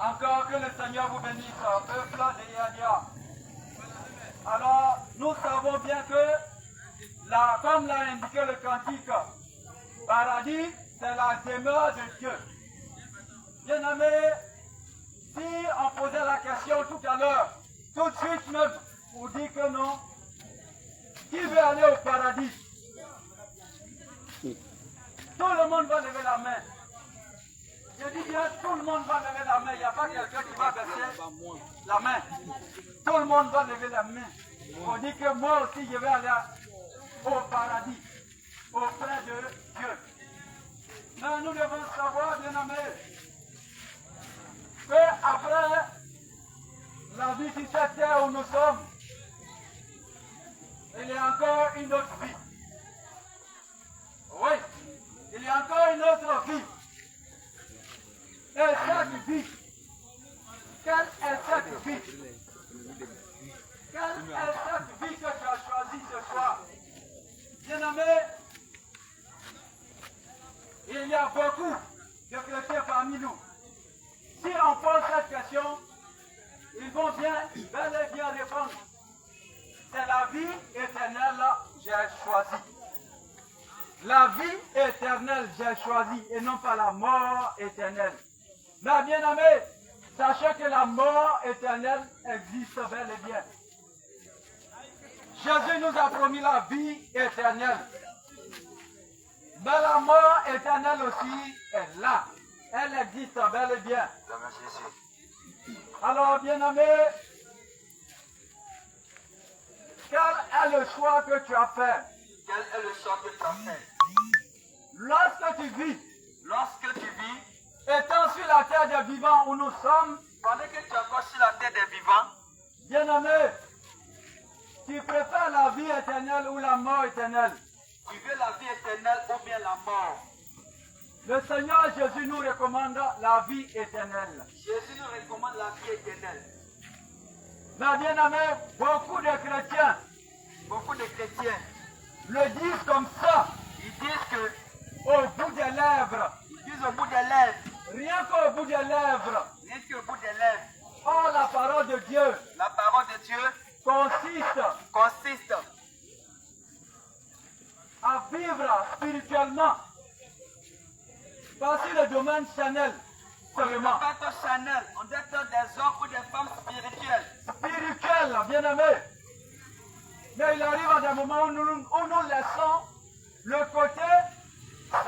Encore que le Seigneur vous bénisse, peuple de Yadia. Alors, nous savons bien que, comme l'a indiqué le cantique, paradis, c'est la demeure de Dieu. Bien-aimés, si on posait la question tout à l'heure, tout de suite, même, vous dit que non, qui veut aller au paradis? Tout le monde va lever la main. Je dis bien, tout le monde va lever la main. Il n'y a pas quelqu'un qui va baisser la main. Tout le monde va lever la main. On dit que moi aussi, je vais aller au paradis, auprès de Dieu. Mais nous devons savoir, bien aimés, qu'après la vie sur cette terre où nous sommes, il y a encore une autre vie. Oui, il y a encore une autre vie. Et cette vie, quelle est cette vie? Quelle est cette vie que tu as choisie ce soir? Bien-aimé, il y a beaucoup de chrétiens parmi nous. Si on pose cette question, ils vont bel et bien répondre. C'est la vie éternelle que j'ai choisie. La vie éternelle j'ai choisie et non pas la mort éternelle. Mais bien aimé, sachez que la mort éternelle existe bel et bien. Jésus nous a promis la vie éternelle. Mais la mort éternelle aussi est là. Elle existe bel et bien. Alors bien aimé, quel est le choix que tu as fait? Quel est le choix que tu as fait? Lorsque tu vis, étant sur la terre des vivants où nous sommes, pendant que tu es encore sur la terre des vivants, bien-aimé, tu préfères la vie éternelle ou la mort éternelle? tu veux la vie éternelle ou bien la mort? Le Seigneur Jésus nous recommande la vie éternelle. Jésus nous recommande la vie éternelle. Mais bien-aimé, beaucoup de chrétiens le disent comme ça. Ils disent que Au bout des lèvres. ils disent au bout des lèvres. Rien qu'au bout des lèvres. Rien qu'au bout des lèvres. Oh, la parole de Dieu La parole de Dieu consiste à vivre spirituellement. Pas sur le domaine Chanel on ne seulement. doit pas être Chanel, on doit être des hommes ou des femmes spirituelles. Spirituel, bien aimé. Mais il arrive à des moments où nous laissons le côté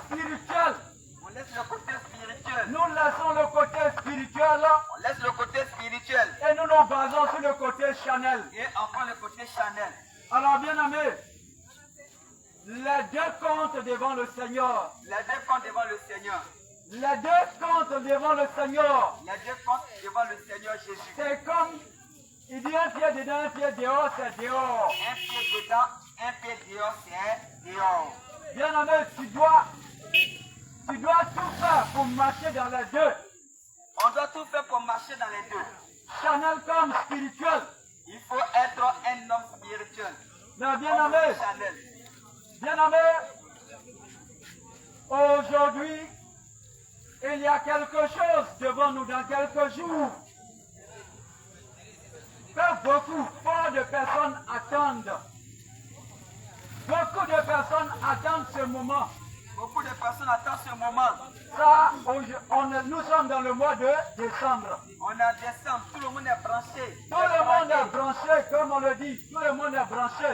spirituel. On laisse le côté spirituel. Nous laissons le côté spirituel On laisse le côté spirituel. et nous nous basons sur le côté Chanel. Et encore le côté Chanel. Alors, bien aimé, les deux comptent devant le Seigneur. Les deux comptent devant le Seigneur. Les deux comptent devant le Seigneur. Les deux comptent devant le Seigneur Jésus. C'est comme, il dit un pied dedans, un pied dehors, c'est dehors. Un pied dedans, un pied dehors, c'est dehors. Bien aimé, tu dois tout faire pour marcher dans les deux. On doit tout faire pour marcher dans les deux. Chanel comme spirituel. Il faut être un homme spirituel. Mais bien aimé, Chanel. bien aimé, aujourd'hui, il y a quelque chose devant nous dans quelques jours que beaucoup, fort de personnes attendent. Beaucoup de personnes attendent ce moment. Beaucoup de personnes attendent ce moment. Ça, nous sommes dans le mois de décembre. On a décembre, tout le monde est branché. Tout le monde est branché, comme on le dit. Tout le monde est branché.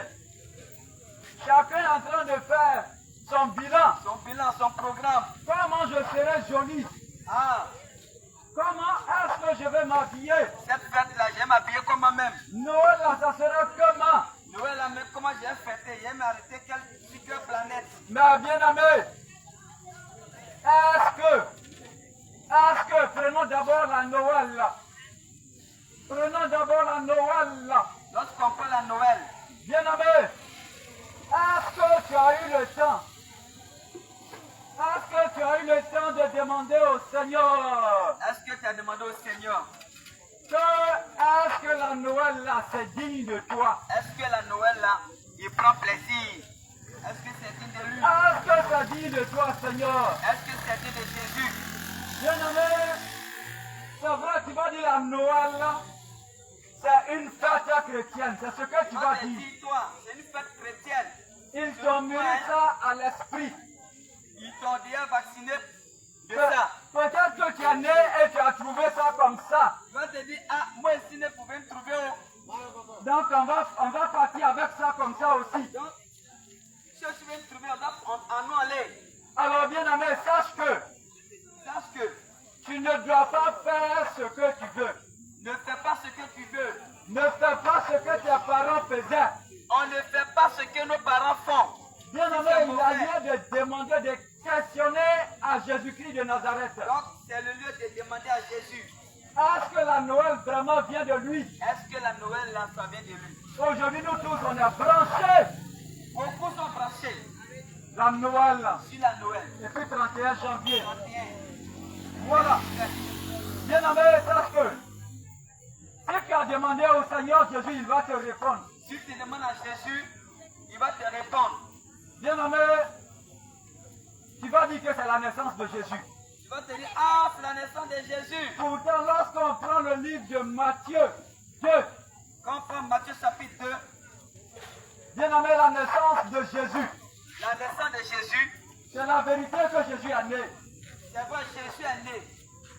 Chacun est en train de faire son bilan. Son bilan, son programme. Comment je serai joli? Ah, Comment est-ce que je vais m'habiller? cette fête-là, j'ai m'habiller comme moi-même. Noël, là, ça sera comment? Noël, là, mais comment j'ai fêté? J'ai m'arrêté quelle planète? Mais bien aimé, est-ce que, prenons d'abord la Noël là. Prenons d'abord la Noël là. Lorsqu'on prend la Noël, Bien aimé, est-ce que tu as eu le temps? Est-ce que tu as eu le temps de demander au Seigneur est-ce que tu as demandé au Seigneur? est-ce que la Noël là c'est digne de toi? Est-ce que la Noël là, il prend plaisir? Est-ce que c'est digne de lui? Est-ce que c'est digne de toi, Seigneur? Est-ce que c'est digne de Jésus? Bien aimé, C'est vrai, tu vas dire la Noël, c'est une fête chrétienne. C'est ce que tu vas dire. Dis-toi, c'est une fête chrétienne. Ils t'ont mis ça à l'esprit. Ils t'ont déjà vacciné de ça. Peut-être que tu es né et tu as trouvé ça comme ça. Tu vas te dire, ah, moi ici, ne pouvais me trouver. Donc on va partir avec ça comme ça aussi. Donc, si je vais me trouver, on va en aller. Alors bien aimé, sache que tu ne dois pas faire ce que tu veux. Ne fais pas ce que tu veux. Ne fais pas ce que tes parents faisaient. On ne fait pas ce que nos parents font. Bien aimé, il a lieu de demander, de questionner à Jésus-Christ de Nazareth. Donc, c'est le lieu de demander à Jésus. Est-ce que la Noël vraiment vient de lui? Est-ce que la Noël, là, ça vient de lui? Aujourd'hui, nous tous, on est branchés. Beaucoup sont branchés La Noël. sur la Noël. Et puis 31 janvier. 31. Voilà. Bien aimé, sache que si tu as demandé au Seigneur Jésus, il va te répondre. Si tu demandes à Jésus, il va te répondre. Bien aimé, tu vas dire que c'est la naissance de Jésus. Tu vas te dire, ah, c'est la naissance de Jésus. Pourtant, lorsqu'on prend le livre de Matthieu 2, Quand on prend Matthieu chapitre 2, bien aimé, la naissance de Jésus, la naissance de Jésus, c'est la vérité que Jésus a né. c'est vrai, Jésus est né.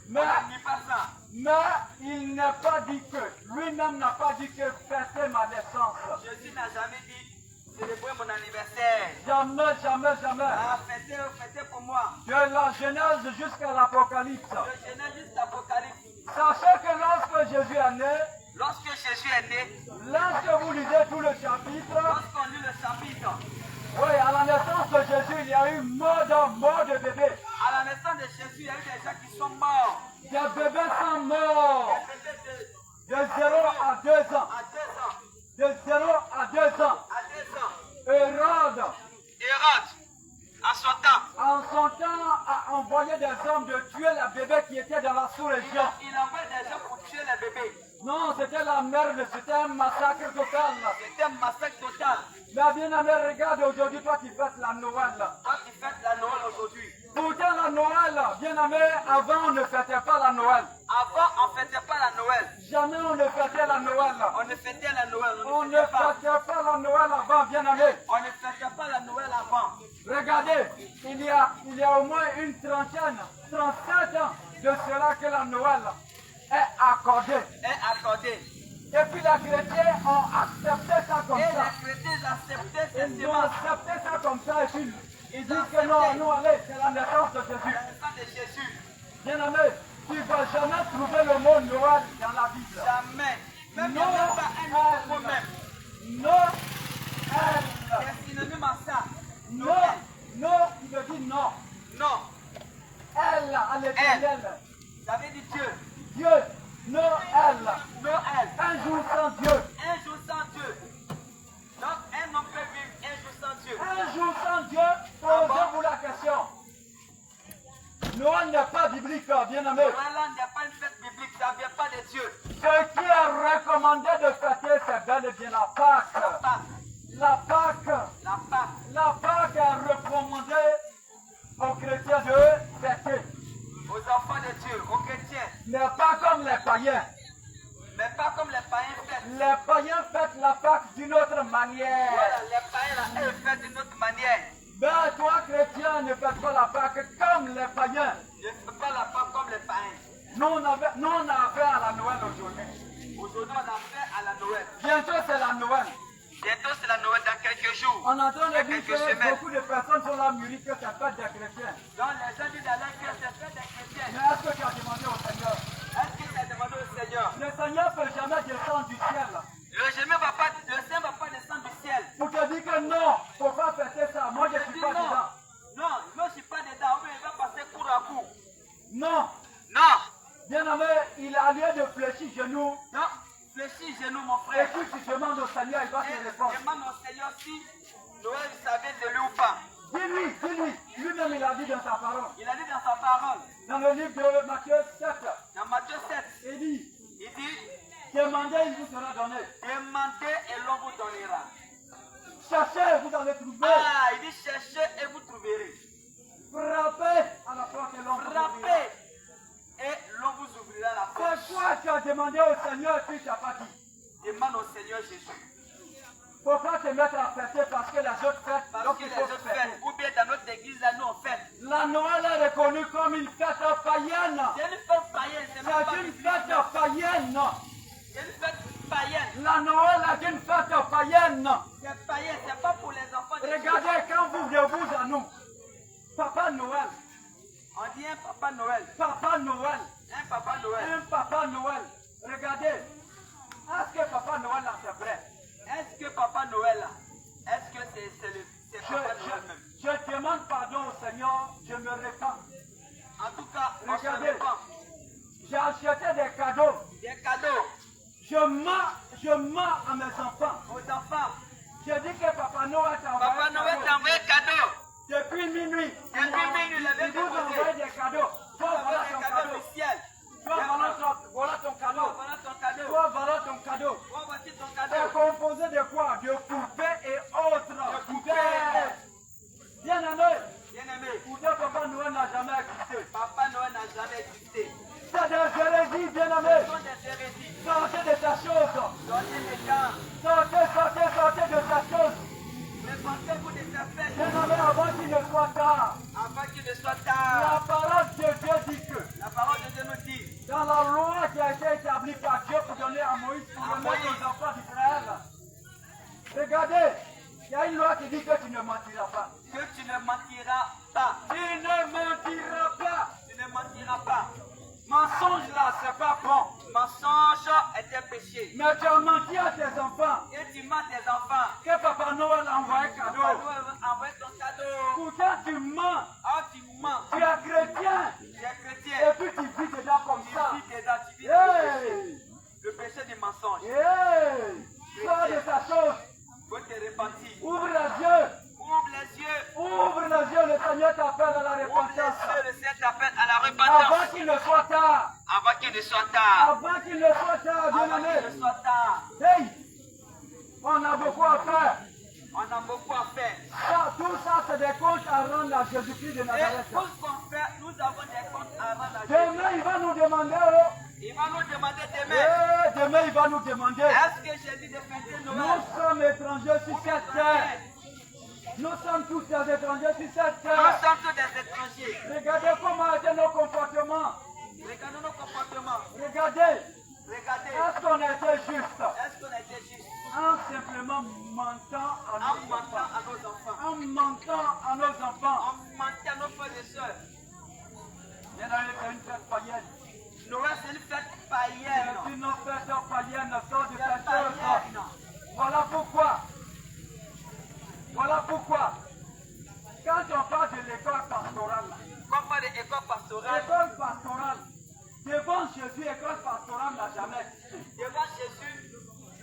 Mais, On ne dit pas ça. mais il n'a pas dit que, lui-même n'a pas dit que fêter ma naissance. Jésus n'a jamais dit, célébrer mon anniversaire. Jamais, jamais, jamais. Ah, fêtez pour moi. De la Genèse jusqu'à l'Apocalypse. De Genèse jusqu'à Apocalypse. Sachez que lorsque Jésus est né, Lorsque Jésus est né, lorsque vous lisez tout le chapitre, lorsqu'on lit le chapitre, oui, à la naissance de Jésus, il y a eu mort de bébés. à la naissance de Jésus, il y a eu des gens qui sont morts. Des bébés sont morts Des bébés de 0 à 2 ans. à 2 ans, De 0 à 2 ans. à 2 ans. Hérode, Hérode, à son temps, en son temps, a envoyé des hommes de tuer les bébés qui étaient dans la sous-région. il envoie des gens pour tuer les bébés. Non, c'était la merde, c'était un massacre total. C'était un massacre total. Mais bien aimé, regarde aujourd'hui, toi qui fêtes la Noël. Toi qui fêtes la Noël aujourd'hui. Pourtant la Noël, bien aimé, avant on ne fêtait pas la Noël. Avant, on ne fêtait pas la Noël. Jamais on ne fêtait la Noël. On ne fêtait la Noël. On ne fêtait pas la Noël avant, bien aimé. On ne fêtait pas la Noël avant. Regardez, il y a au moins une trentaine, 37 ans de cela que la Noël est accordée. Est accordée. Et puis les chrétiens ont accepté ça comme Et ça. les chrétiens acceptaient Ils ces ont accepté ça comme ça et puis ils disent que non, nous allez, c'est la naissance de Jésus. la naissance de Jésus. Bien aimé, tu ne vas jamais trouver le mot Noël dans la Bible. Jamais. Même il n'y a même pas un nouveau mot même. Noël. C'est synonyme à ça. Non, non, il veut dire non. Non. Elle, à l'éternel. Ça veut dire Dieu. Dieu, Noël. Noël. Un jour sans Dieu. Un jour sans Dieu. Donc, un homme peut vivre un jour sans Dieu. Un jour sans Dieu, posez-vous la question. Noël n'est pas biblique, bien aimé. Noël n'est pas une fête biblique, ça ne vient pas de Dieu. Ce qui est recommandé de fêter, c'est bel et bien la Pâque. La Pâque. La Pâque. La Pâque. La Pâque est recommandée aux chrétiens de fêter. Aux enfants de Dieu, aux chrétiens. Mais pas comme les païens. Mais pas comme les païens fêtent. Les païens fêtent la Pâque d'une autre manière. Voilà, les païens là, eux fêtent d'une autre manière. Ben, toi, chrétien, ne fais pas la Pâque comme les païens. Je ne fais pas la Pâque comme les païens. Nous, on a affaire à la Noël aujourd'hui. Aujourd'hui, on a fait à la Noël. Bientôt, c'est la Noël. Bientôt, c'est la Noël dans quelques jours. On entend Dans dire quelques que semaines. beaucoup de personnes sont là mûries que ça fait des chrétiens. Donc, les gens disent d'aller que c'est fait des chrétiens. Mais est-ce que tu as demandé au Seigneur? Est-ce que tu as demandé au Seigneur? Le Seigneur ne peut jamais descendre du ciel Le Seigneur ne va pas descendre du ciel. pour te dire que non, il ne faut pas fêter ça. Moi, je ne Il suis dit pas non. dedans. Non, moi je ne suis pas dedans. Ou bien il va passer cours à cours. Non. Non. Bien aimé, il a lieu de fléchir genoux. Non. Fléchis genoux, mon Et frère. puis tu demandes au Seigneur, il va te Et répondre. demande au Seigneur si Noël savait de lui ou pas. Dis-lui, dis-lui. Lui-même, il a dit dans sa parole. Il a dit dans sa parole, Dans le livre de Matthieu 7, dans Matthieu 7, il dit, il dit, demandez, il vous sera donné. demandez et l'on vous donnera. Cherchez, vous allez trouver. Ah, il dit cherchez et vous trouverez. Frappez à la porte et l'on vous ouvrira. Frappez et l'on vous ouvrira la as demandé au Seigneur, puis tu n'as pas dit. Demande au Seigneur Jésus. Il ne faut pas te mettre à fêter parce que les autres fêtent. Parce Donc que il les faut autres fêter. fêtent. Ou bien dans notre église, là, nous on fête. La Noël est reconnue comme une fête païenne. C'est une fête païenne. C'est même pas C'est une biblique. fête païenne. C'est une fête païenne. La Noël est une fête païenne. C'est païen. C'est pas pour les enfants de Dieu. Regardez quand vous de vous à nous. Papa Noël. On dit un papa Noël. Papa Noël. Un papa Noël. Un papa Noël. Regardez. Est-ce que Papa Noël là c'est vrai? Est-ce que papa Noël là, est-ce que c'est papa Noël même? Je demande pardon au Seigneur, je me répands. En tout cas, on se Regardez, répand. j'ai acheté des cadeaux. Des cadeaux Je mens à mes enfants. aux enfants. Je dis que Papa Noël t'a envoyé Papa Noël t'a envoyé un cadeau. depuis minuit. Depuis minuit, il avait Il vous a déposé. envoyé des cadeaux. Toi, Voilà voilà un ton cadeau cadeau. du ciel. Toi, voilà ton cadeau. Voilà ton cadeau. Toi, voilà ton cadeau. Toi, voici ton C'est cadeau. composé de quoi? De poupées et autres. De Poupées. poupées. Bien aimé. Bien-aimé, Poupée, Papa Noël n'a jamais existé. papa Noël n'a jamais existé. C'est des hérésies, bien aimé. Ce sont des hérésies. Sortez de ta chose. Sortez les gens. Sortez de ta chose. Répandez-vous de ces fêtes Bien aimé, avant qu'il ne soit tard. avant qu'il ne soit La tard. parole de Dieu dit que La parole de Dieu nous dit, dans la loi qui a été établie par Dieu pour donner à Moïse pour À remettre Moïse. aux enfants d'Israël. Regardez, il y a une loi qui dit que tu ne mentiras pas. que tu ne mentiras pas. Tu ne mentiras pas. Tu ne mentiras pas. Mensonge là, c'est pas bon. Mensonge est un péché. Mais tu as menti à tes enfants Et tu mens tes enfants. que Papa Noël a envoyé Papa cadeau. Noël envoie ton cadeau. Pourtant tu mens. Ah, tu mens. Tu es chrétien. Tu es Et chrétien. puis tu vis dedans comme Tu ça. vis dedans, tu vis Hey! le péché du mensonge. Hey! Sors de ta chose. Faut te repentir. Ouvre les yeux. Ouvre les yeux. Ouvre les yeux. Le Seigneur t'appelle à la Ouvre les repentance. yeux. Le Seigneur t'appelle à la Avant repentance. qu'il ne soit tard. Avant qu'il ne soit tard. Avant qu'il ne soit tard, bien Avant qu'il aimé. ne soit tard. Hey! On a beaucoup à faire. On a beaucoup à faire. Ça, tout ça, c'est des comptes à rendre à Jésus-Christ de Et Nazareth. tout ce qu'on fait, nous avons des comptes à rendre à Dieu. Demain, il va nous demander. Oh. Il va nous demander demain. Demain, il va nous demander. Est-ce que Jésus de fêter Noël? Nous sommes étrangers sur cette terre. Nous sommes tous des étrangers sur cette Nous terre. sommes tous des étrangers. Regardez comment étaient nos comportements. Regardons nos comportements. Regardez. Regardez. Est-ce qu'on a été juste Est-ce qu'on a été juste en simplement mentant à en nos mentant enfants? à nos enfants? En mentant à nos enfants. En mentant à nos frères et sœurs. Bien aimé, c'est une fête païenne. Noël, c'est une fête païenne. C'est une fête païenne. Sors de ta C'est chose. païenne. Voilà pourquoi. Voilà pourquoi. Quand on parle de l'école pastorale, Comme pas d'école pastorale, l'école pastorale, devant Jésus, école pastorale n'a jamais existé. devant Jésus,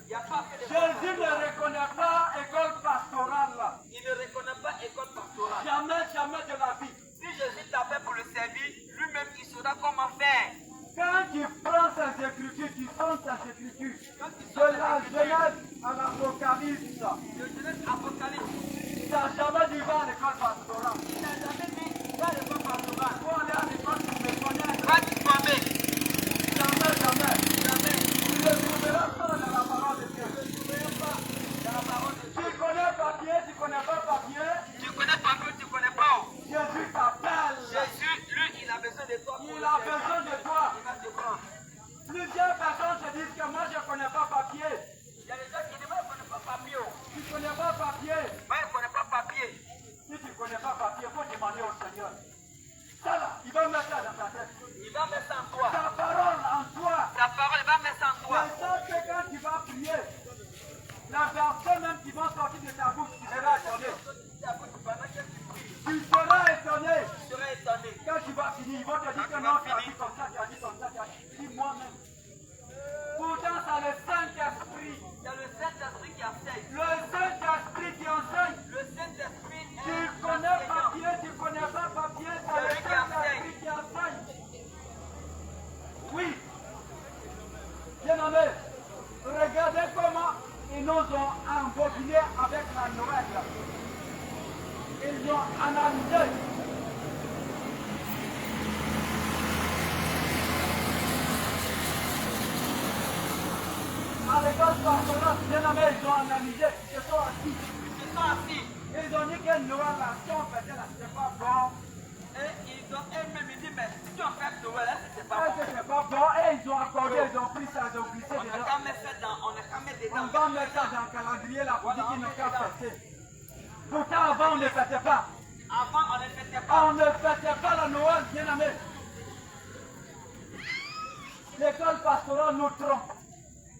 il n'y a pas que des Jésus ne reconnaît pas école pastorale. Il ne reconnaît pas école pastorale. Jamais, jamais de la vie. Si Jésus t'appelle pour le servir, lui-même il saura comment faire. Quand tu prends ces écritures, tu prends ces écritures. Quand il De sort la Genèse à l'Apocalypse, de Genèse Apocalypse, tu n'as jamais dû voir l'école pastorale. il n'a jamais dit va à l'école pastorale. Il faut aller à l'école pour me connaître. Va te former. Jamais, jamais. Jamais. Tu ne trouveras pas dans la parole de Dieu. Tu ne connais pas dans la parole de Dieu. Tu connais papier, tu connais pas papier. Tu connais pas que tu connais pas. Jésus t'appelle. Jésus, lui, il a besoin de toi. Pour Il le a servir. besoin de toi. Il va te prendre. Plusieurs personnes se disent que moi je ne connais pas papier. Il y a des gens qui disent moi, je ne connais pas papier. Tu ne connais pas papier. Moi, je ne connais pas papier. Si tu ne connais pas papier, il faut demander au Seigneur. Ça là, il va mettre ça dans ta tête. Il va mettre ça en toi. Ta parole en toi. Ta parole, il va mettre ça en toi. C'est ça que quand tu vas prier, la personne même qui va sortir de ta bouche, tu seras étonné. Tu seras étonné. Tu seras étonné. Quand tu vas finir, ils vont te dire que non, tu as dit comme ça, tu as dit comme ça, tu as dit moi-même. Pourtant, c'est le Saint-Esprit. C'est le Saint-Esprit qui enseigne. Le Saint-Esprit qui enseigne. Le Saint-Esprit Tu est connais enseignant. papier, tu connais pas papier, c'est le Saint-Esprit qui enseigne. Oui. Bien aimé, regardez comment ils nous ont embobinés avec la Noël. Ils ont analysé. l'école pastorale, bien aimé, ils ont analysé, ils se sont assis. Ils se sont assis. Et ils ont dit que Noël, la si on faisait là, c'était pas bon. Et ils ont eux-mêmes dit, mais si on fait Noël, c'était pas Et bon. c'était pas bon. Et ils ont accordé, ils ont pris ça, ils ont glissé On a dedans. qu'à mettre ça dans, on a qu'à mettre On dedans. va mettre ça dans le calendrier là pour dire qu'ils ne qu'à fêter. Pourtant, avant, on ne fêtait pas. Avant, on ne fêtait pas. On ne fêtait pas la Noël, bien aimé. L'école pastorale nous trompe.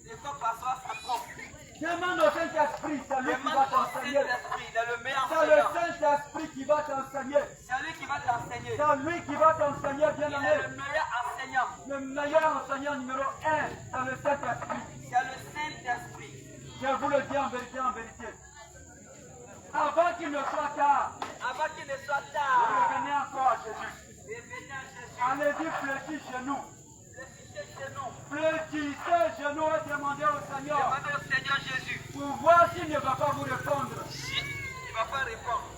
L'école pastorale, ça trompe. Demande au Saint-Esprit, c'est lui qui va Demande au t'enseigner. Saint-Esprit, il est le meilleur C'est le enseignant. Saint-Esprit qui va t'enseigner. C'est lui qui va t'enseigner. C'est lui qui va t'enseigner, bien Il est aimé. le meilleur enseignant. Le meilleur enseignant numéro 1, c'est le Saint-Esprit. C'est le Saint-Esprit. Je vous le dis en vérité, en vérité. Avant qu'il ne soit tard, Avant qu'il ne soit tard, revenez encore à Jésus. revenez à Jésus. Allez-y, fléchis chez nous. Récitez chez nous. Fléchissez chez nous et demandez au Seigneur Demandez au Seigneur Jésus. pour voir s'il ne va pas vous répondre. Si il ne va pas répondre.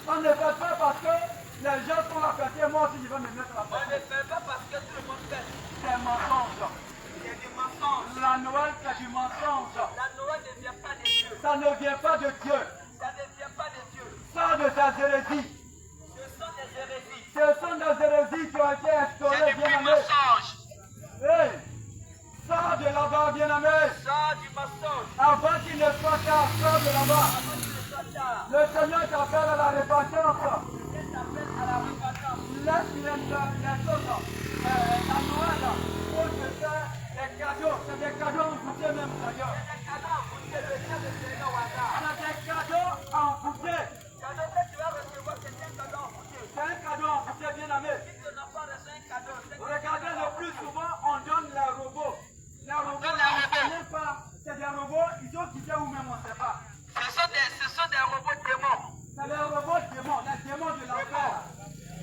On ne fait pas parce que les gens sont la fête et moi aussi je vais me mettre la On ne fête. fait pas parce que tout le monde fait. C'est un mensonge. C'est du mensonge. La Noël, c'est du mensonge. La Noël ne vient pas de Dieu. Ça ne vient pas de Dieu. Ça ne vient pas de Dieu. Ça de sa hérésie. Ce sont des hérésies. Ce sont des hérésies qui ont été instaurées, C'est du bien pur aimé. mensonge. Hey, sors de là-bas, bien aimé. Sors du mensonge. Avant qu'il ne soit tard, sors de là-bas. Avant qu'il ne soit tard. Le Seigneur t'appelle à la repentance. Dieu t'appelle à la repentance. Laisse les choses. La Noël, faut se faire des cadeaux. C'est des cadeaux en bouquet même d'ailleurs. C'est des cadeaux en bouquet, le Dieu de Seigneur au hasard. C'est des cadeaux en bouquet. Cadeau que tu vas recevoir, c'est un cadeau en bouquet. C'est un cadeau en bouquet, bien aimé. Si tu n'as pas reçu un cadeau, c'est un Regardez, le plus souvent, on donne les robots. Les robots, Donne on les ne robots. connaît pas. C'est des robots, ils ont quitté ou même on ne sait pas. Ce sont des robots démons. C'est les robots démons, les démons de l'enfer.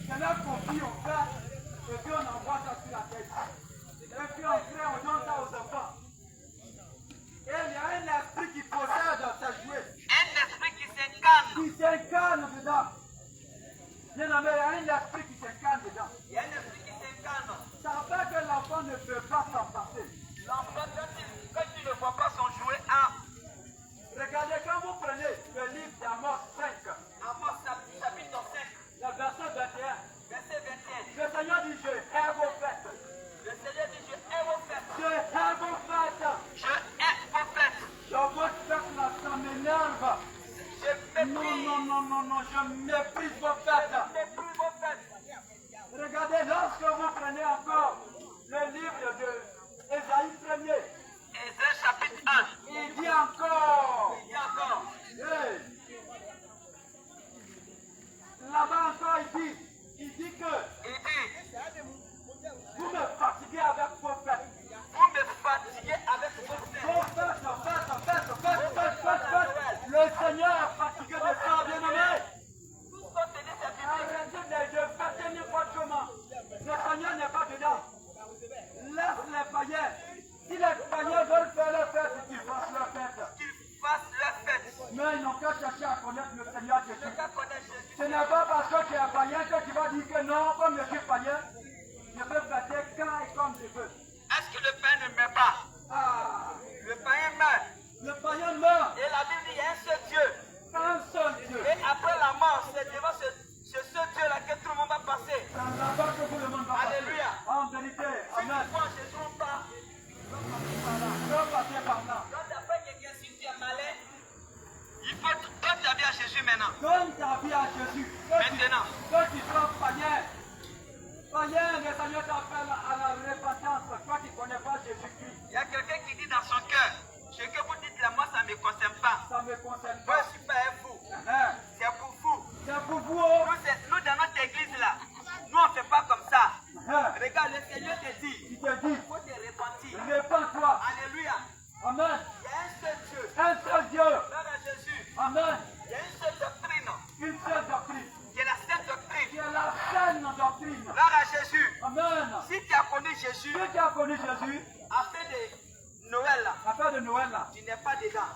C'est leur copie, on fait, et puis on envoie ça sur la tête. Et puis on crée, on donne ça aux enfants. Et il y a un esprit qui possède ces jouets, Un esprit qui s'incarne. qui s'incarne dedans. Bien aimé, il y a un esprit qui s'incarne dedans. Il y a un esprit qui s'incarne. Ça fait que l'enfant ne peut pas s'en passer. L'enfant, quand tu ne vois pas son jouet, Regardez, quand vous prenez le livre d'Amos 5, Amos chapitre 5, le verset 21, verset 21. le Seigneur dit, je hais vos fêtes. Le Seigneur dit, je hais vos fêtes. Je hais vos fêtes. Je hais vos fêtes. Dans votre fête là, ça m'énerve. Je Non, méprise. non, non, non, non, je méprise vos fêtes. Je méprise vos fêtes. Regardez, lorsque vous prenez encore le livre de Ésaïe 1er, Ésaïe chapitre 1. il dit encore, Il dit encore. hey, là-bas encore il dit que Il dit, vous me fatiguez avec vos fêtes. vous me fatiguez avec vos fêtes. Vos fêtes. Le Seigneur est fatigué de ça, bien aimé. Tous sont tenus cette Bible. Arrêtez de fêter n'importe comment. Le Seigneur n'est pas dedans. Laisse les païens. Si les païens veulent faire leur fête, qu'ils fassent leur fête. Qu'ils fassent leur fête. Mais ils n'ont qu'à chercher à connaître le Seigneur Le Jésus. gars connaît Jésus. Ce n'est pas parce que tu es païen que tu vas dire que non, comme je suis païen, je peux fêter quand et comme je veux. Est-ce que le Père ne meurt pas? Ah, Le païen meurt. le païen meurt. Et la Bible dit, il y a un seul Dieu. Un seul Dieu. Et après la mort, c'est devant ce seul Dieu-là que tout le monde va passer. C'est là-bas que tout le monde va passer. Alléluia. En vérité, Si amen. tu vois Jésus ou pas, Je vais passer par là. quand tu appelles quelqu'un, si tu es malin, il faut donner ta vie à Jésus maintenant. Donne ta vie à Jésus. Maintenant. Toi qui sois païen, païen, le Seigneur t'appelle à la repentance. Toi qui ne connais pas Jésus-Christ, Il y a quelqu'un qui dit dans son cœur, ce que vous dites là, moi ça ne me concerne pas. ça ne me concerne Moi pas. je ne suis pas un fou. Hein? C'est pour vous. C'est pour vous. Oh. Nous dans notre église là, nous on ne fait pas comme ça. Hein? Regarde, le Seigneur te dit, Il te dit, il faut te repentir. répands-toi. Alléluia. Amen. Il y a un seul Dieu. Un seul Dieu. Frère à Jésus. Amen. Il y a une seule doctrine. Une seule doctrine. Qui est la sainte doctrine. Qui est la saine doctrine. Frère à Jésus. Amen. Si tu as connu Jésus, Si tu as connu Jésus, à fin de Noël là, la fête de Noël là, tu n'es pas dedans.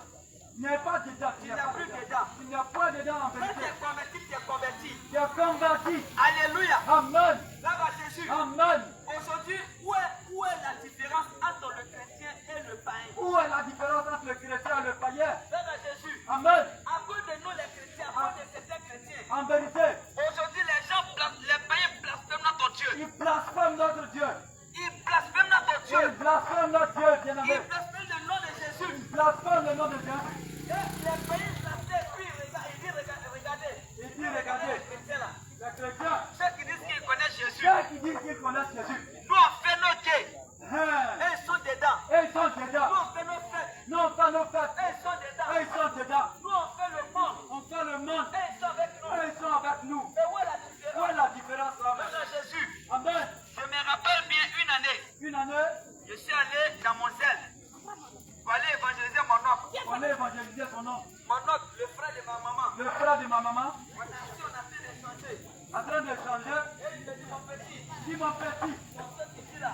n'est pas dedans. Tu n'es plus dedans. Tu n'es pas dedans en Quand tu vérité. es converti, tu es converti. Tu es converti. Alléluia. Amen. Frère à Jésus. Amen. Aujourd'hui, où est la différence entre le chrétien et Ils blasphèment notre Dieu. Ils blasphèment notre Ils Dieu. blasphèment notre Dieu, bien-aimé. Ils blasphèment le nom de Jésus. Ils blasphèment le nom de Dieu. Et les pays blasphèment, puis il dit regardez. Il dit, regardez, Les chrétiens là. les chrétiens, Ceux qui disent qu'ils connaissent Jésus. ceux qui disent qu'ils connaissent Jésus, Nous on fait nos gays. hein, Et ils sont dedans. et ils sont Nous dedans. on fait nos fêtes. Nous, on fait nos fêtes. Et ils sont dedans. Et ils sont dedans. Nous on fait le monde. On fait le monde. Et ils sont avec nous. Et ils sont avec nous. Mais où est la Où différence? est la différence là, Frère maintenant? Jésus, Amen. je me rappelle bien une année. Une année, Je suis allé dans mon zèle pour aller évangéliser mon oncle. on a évangélisé son nom. Mon oncle, le frère de ma maman. Le frère de ma maman, On a fait d'échanger. en train de changer. Et il me dit, mon petit, Dis mon petit, ce que tu dis là,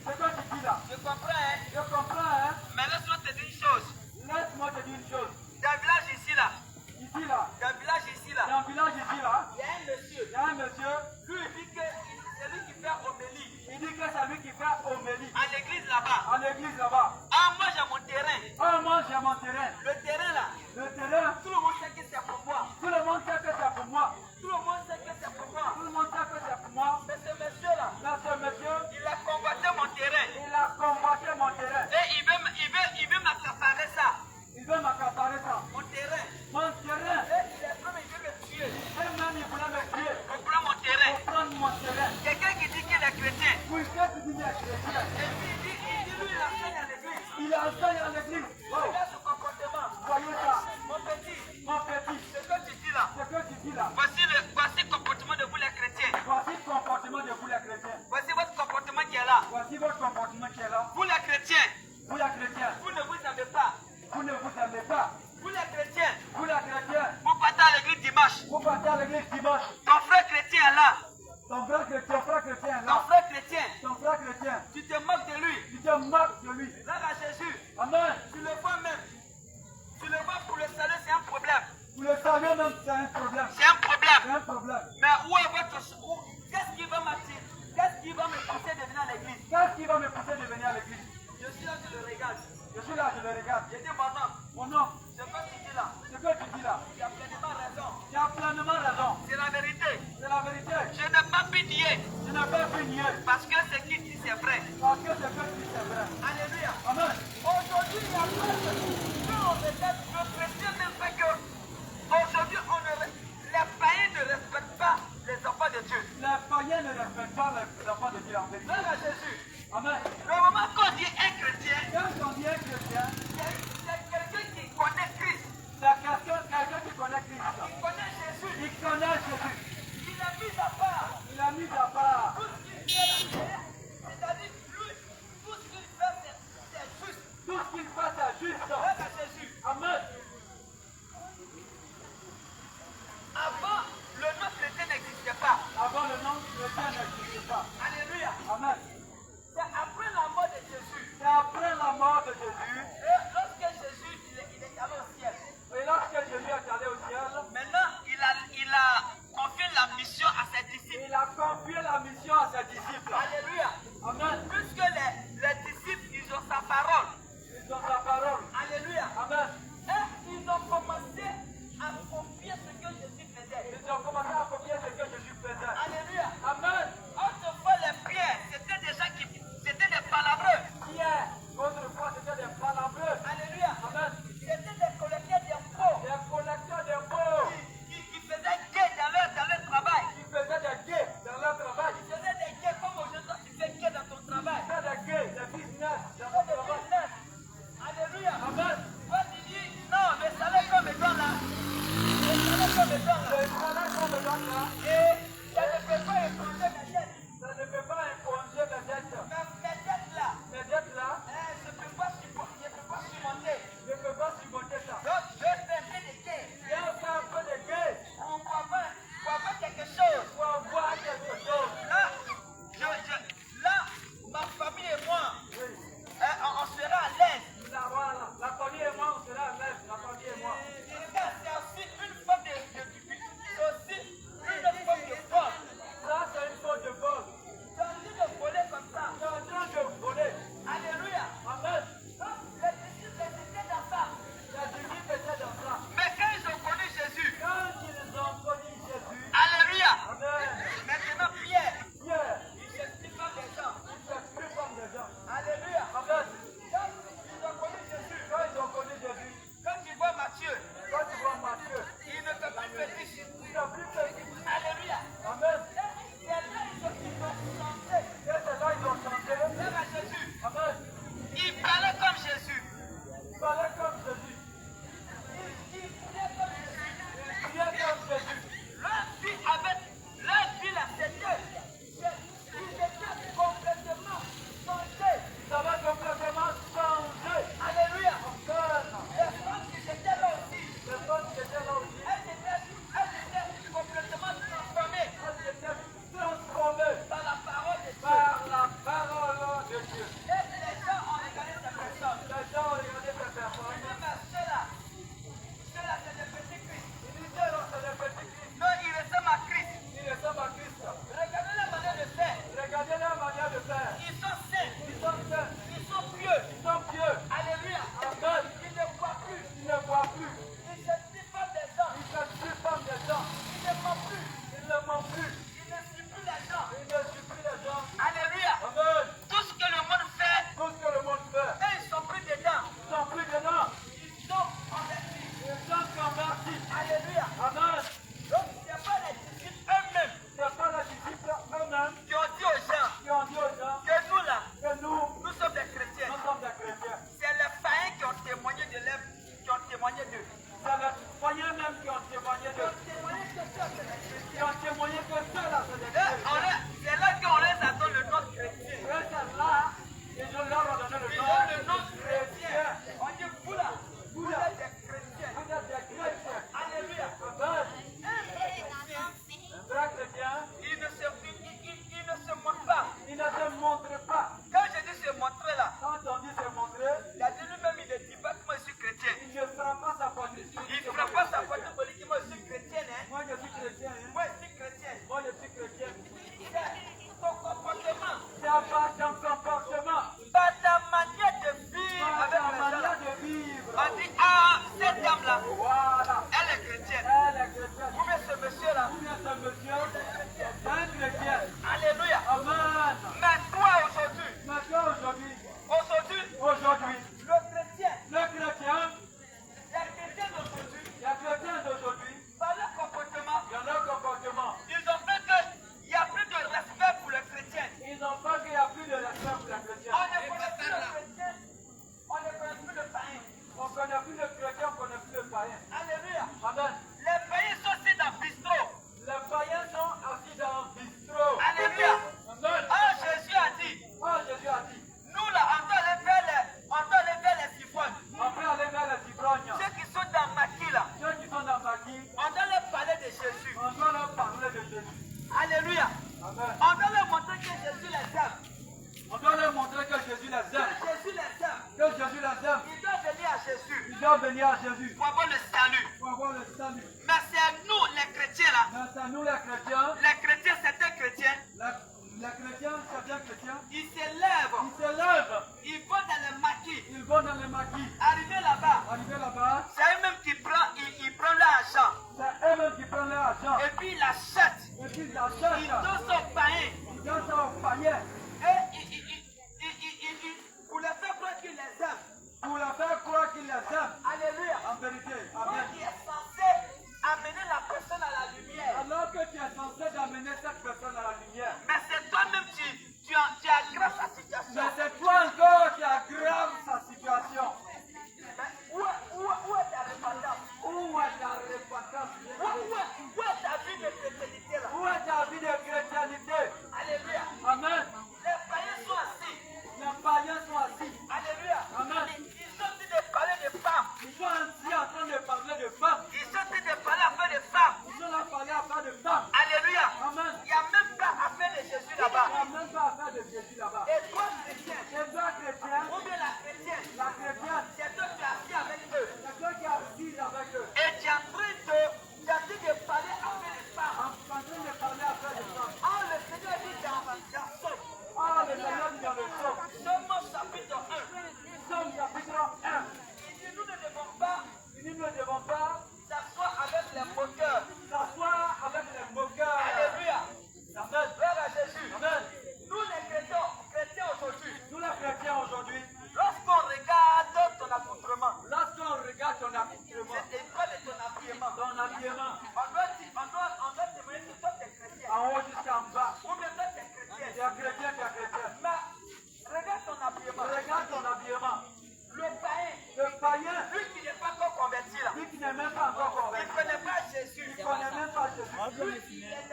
c'est quoi tu dis là? je comprends, hein. Je comprends, hein? Mais laisse-moi te dire une chose. Laisse-moi te dire une chose. Dans le village ici là, Ici là, dans le village ici là, dans le village ici là, il y a un monsieur. il y a un monsieur, Lui, il dit que c'est lui qui fait homélie il dit que c'est lui qui fait homélie à l'église là-bas. à l'église là-bas. Ah, moi j'ai mon terrain. Oh, moi j'ai mon terrain. Le terrain là, Le terrain, tout le monde sait que c'est pour moi. tout le monde sait que c'est pour moi. Tout le monde sait que c'est pour moi. Tout le monde sait que c'est pour moi. Mais ce monsieur là, Mais ce monsieur, il a convoité mon terrain. il a combattu mon terrain. Et il veut m'accaparer ça. Il veut m'accaparer ça. Mon terrain. Mon terrain, Et il est même, il veut me tuer. et même il voulait me tuer On prend mon terrain. pour prendre mon terrain. Quelqu'un qui dit qu'il est chrétien. Pour que tu dis les chrétiens. Et puis il dit lui, il enseigne à l'église. Il enseigne à l'église. Wow. Regarde ce comportement. Voyez ça, Mon petit, mon petit, ce que tu dis là, ce que tu dis là. voici le comportement de vous les chrétiens. Voici le comportement de vous les chrétiens. Voici votre comportement qui est là. Voici votre comportement qui est là. Vous les chrétiens, Vous les chrétiens, vous ne vous aimez pas. vous ne vous aimez pas. Vous les chrétiens, Vous les chrétiens, vous partez à l'église dimanche. vous partez à l'église dimanche. Ton frère chrétien est là. Ton frère chrétien est Ton là. frère chrétien, Ton frère chrétien, tu te moques de lui. tu te moques de lui. Là, à Jésus, Amen. tu le vois même. Tu le vois pour le salut, c'est un problème. Vous le savez même, c'est un problème. C'est un problème. C'est un problème. Mais où est votre... Qu'est-ce qui va m'attirer? Qu'est-ce qui va me pousser de venir à l'église? Qu'est-ce qui va me pousser de venir à l'église? Je suis là, je le regarde. Je suis là, je le regarde. Je dis mon nom. Mon nom, Ce que tu dis là, ce que tu dis là, tu as pleinement raison. tu as pleinement raison. C'est la vérité. C'est la vérité. Je n'ai pas pu nier. Je n'ai pas pu nier. Parce que ce qu'il dit, c'est vrai. Parce que ce que tu dis, c'est vrai. Alléluia. Amen. Aujourd'hui, il y a plein de choses. On regarde, je précise même pas que aujourd'hui, les païens ne respectent pas les enfants de Dieu. Les païens ne respectent pas les enfants de Dieu en vérité. Là, à Jésus, Amen. le moment qu'on dit un chrétien, Quand on dit un chrétien, c'est quelqu'un qui connaît Christ, c'est quelqu'un qui connaît Christ. qui connaît Jésus, Il connaît Jésus. il a mis à part Il a mis à part. tout ce qu'il fait là. C'est-à-dire, lui, tout ce qu'il fait, c'est juste. Tout ce qu'il fait, c'est juste. Là, à Jésus, Amen. avant, le nom chrétien n'existait pas. Avant le nom chrétien n'existait pas. Alléluia. Amen. C'est après la mort de Jésus. C'est après la mort de Jésus. Et lorsque Jésus il est allé au ciel, Et lorsque Jésus est allé au ciel, maintenant il a confié la mission à ses disciples. il a confié la mission à ses disciples. Alléluia. Amen. Puisque les disciples, ils ont sa parole. Ils ont sa parole. Alléluia. Amen. Et ils ont commencé à copier ce que Jésus faisait. Ils ont commencé à copier ce que Jésus faisait. Alléluia. Amen. Autrefois, les pierres, c'était des gens qui... C'était des palabreux. Pierre, autrefois c'était des palabreux. venir à Jésus pour avoir le salut. pour avoir le salut. Mais c'est nous, les chrétiens, là. Mais c'est nous les chrétiens, Les chrétiens, certains chrétiens, les chrétiens, certains chrétiens, ils s'élèvent, ils se lèvent, ils vont dans le maquis. ils vont dans les maquis. Arrivé là-bas, Arrivés là-bas, c'est eux-mêmes qui prennent, ils prennent l'argent. c'est eux-mêmes qui prennent leur argent. Et puis ils l'achètent. Et puis ils Ils achètent, donnent son païen. ils donnent ça au panier Et pour leur faire croire qu'ils les aiment. pour leur faire croire qu'ils les aiment. Alléluia. En vérité, Toi amen. qui es censé amener la personne à la lumière. Alors que tu es censé d'amener cette personne à la lumière. Mais c'est toi-même tu aggraves sa situation. Mais c'est toi encore qui aggrave sa situation. Mais où est ta repentance? Où est ta repentance? Où est ta vie de chrétienté là? Où est ta vie de chrétienté? Alléluia. Amen. Les païens sont assis. Les païens sont assis. Alléluia. Amen. Ils sont en train de parler de femmes. Ils sont ainsi en train de parler de femmes. Ils sont en train de parler afin de femmes. Ils sont là parler afin de femmes. Alléluia. Amen. Il n'y a même pas affaire de Jésus Il n'y là-bas. a même pas affaire de Jésus là-bas. Et toi, chrétien, Et toi, chrétien, ou bien la chrétienne, la chrétienne, c'est toi qui es assis avec eux. c'est toi qui es assis avec eux. Et tu es en train de parler avec les femmes. En train de parler afin de femmes. Ah, le Seigneur dit dans Somme, Ah, le Seigneur dit dans le Somme. Somme chapitre 1, Somme chapitre 1. il dit nous ne devons pas Nous ne devons pas s'asseoir avec les moqueurs. s'asseoir avec les moqueurs. Alléluia. Amen. Frère à Jésus. Amen. Nous les chrétiens aujourd'hui, Nous les chrétiens aujourd'hui, lorsqu'on regarde ton accoutrement, lorsqu'on regarde ton accoutrement, et pas de ton habillement, ton habillement, on doit témoigner que toi tu es chrétien. en haut jusqu'en bas, Ou bien toi tu es tu chrétien. es chrétien, tu es chrétien. Mais regarde ton habillement. Regarde ton habillement. Le païen, Le païen, lui qui n'est pas encore converti là, lui qui n'est même pas encore il convaincu, ne connaît pas Jésus. il ne connaît même pas Jésus. Lui, il est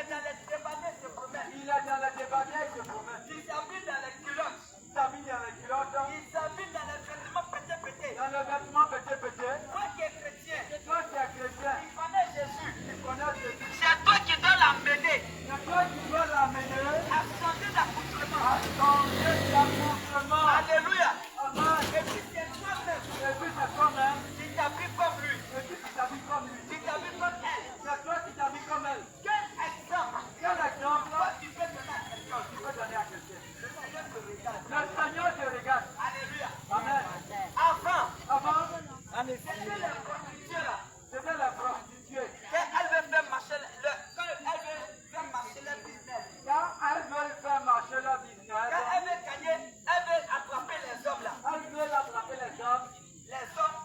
dans les débats, se promène. Il est dans le débat, il se promène. Il s'habille dans les culottes. Il s'habille dans les culottes, Il s'habille dans les vêtements pétés. dans le vêtement petit. Toi qui es chrétien, Toi qui es chrétien, il connaît Jésus. tu connais Jésus. C'est toi qui dois l'emmener C'est toi qui dois l'amener à changer d'accoutrement. à changer d'accoutrement. Alléluia. Amen. Et puis c'est toi-même Et puis c'est toi-même, qui t'habilles comme lui. et puis tu t'habilles comme lui. Qui t'habilles comme elle. C'est toi qui t'habilles comme elle. Quel exemple Quel exemple toi tu peux donner à quelqu'un? tu peux donner à quelqu'un? Le Seigneur te regarde. Le Seigneur te regarde. Alléluia. Amen. Avant, Avant, c'était les prostituées là. c'était la prostituée. Quand elle veut faire marcher leur business. Quand elles veulent faire marcher leur business, Quand elle veut gagner, elle veut attraper les hommes là. elles veulent attraper les hommes, Les hommes,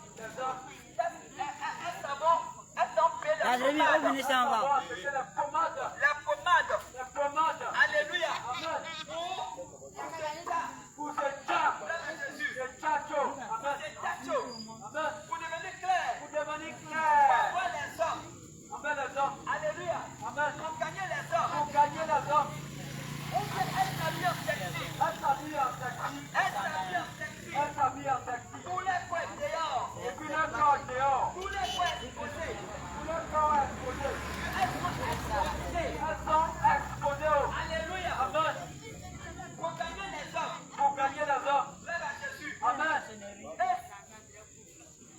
elles sont payées les Alléluia, pommades. venez s'en va. savoir c'était la pommade. Les pommades. La pommade. Alléluia. Amen. Pour Pour ce tchap, frère Jésus. ce tchacho. Amen. C'est tacho. Amen. Pour devenir clair. Pour devenir Pour clair. voir les hommes. Amen les hommes. Alléluia. Amen. Pour gagner les hommes. Pour gagner les hommes. Elle s'habille en sexy. Elle s'habille en taxi. Elle s'habille en sexy. Elle s'habille en taxi. Tous les coins dehors. Et puis le corps dehors. Tous les coins exposés. Tout le corps exposé. Elles sont exposées. Elles sont exposées. Alléluia. Amen. Pour gagner les hommes. Pour gagner les hommes. Frère à Jésus. Amen.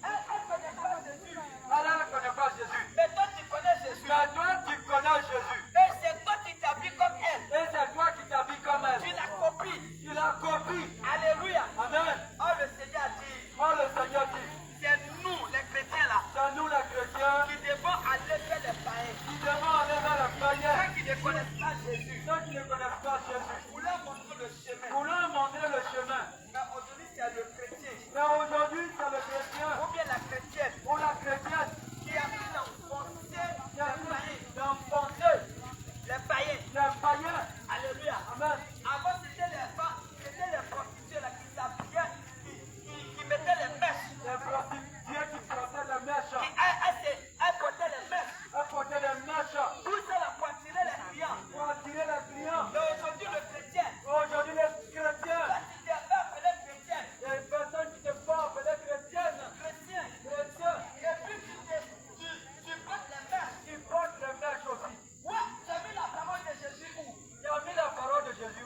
Elle connaît pas Jésus. Elle ne connaît pas Jésus. Mais toi tu connais Jésus. Mais toi, tu connais Jésus. Et c'est toi qui t'habilles comme elle. Et c'est toi qui t'habilles comme elle. Tu la copies. Tu la copies. Alléluia. Amen. Oh le Seigneur dit, Oh, le Seigneur dit, c'est nous les chrétiens là c'est nous les chrétiens qui devons aller vers les païens. qui devons aller vers le païen. Ceux qui ne connaissent pas Jésus. Ceux qui ne connaissent pas Jésus. Pour leur montrer le chemin. Pour leur montrer le chemin. Mais aujourd'hui c'est le chrétien. Mais aujourd'hui, c'est le chrétien Ou bien la chrétienne ou la chrétienne qui a pris l'enfoncer qui a les païens. d'enfoncer Les païens. les païens. Alléluia. Amen. Avant c'était les femmes, c'était les prostituées là qui s'habillaient, qui mettaient les mèches. Les prostituées qui portaient les mèches. Elles portaient les mèches. Elles portaient les mèches Tout ça là pour attirer les clients. pour attirer les clients. Mais aujourd'hui le chrétien, Aujourd'hui, les chrétiens, toi tu t'es pas appelé chrétien. les personnes qui se font appeler chrétiennes, Chrétien. chrétiens, Et puis tu portes les mèches. ils portent les mèches aussi. Ouais, tu as mis la parole de Jésus où? Il a mis la parole de Jésus.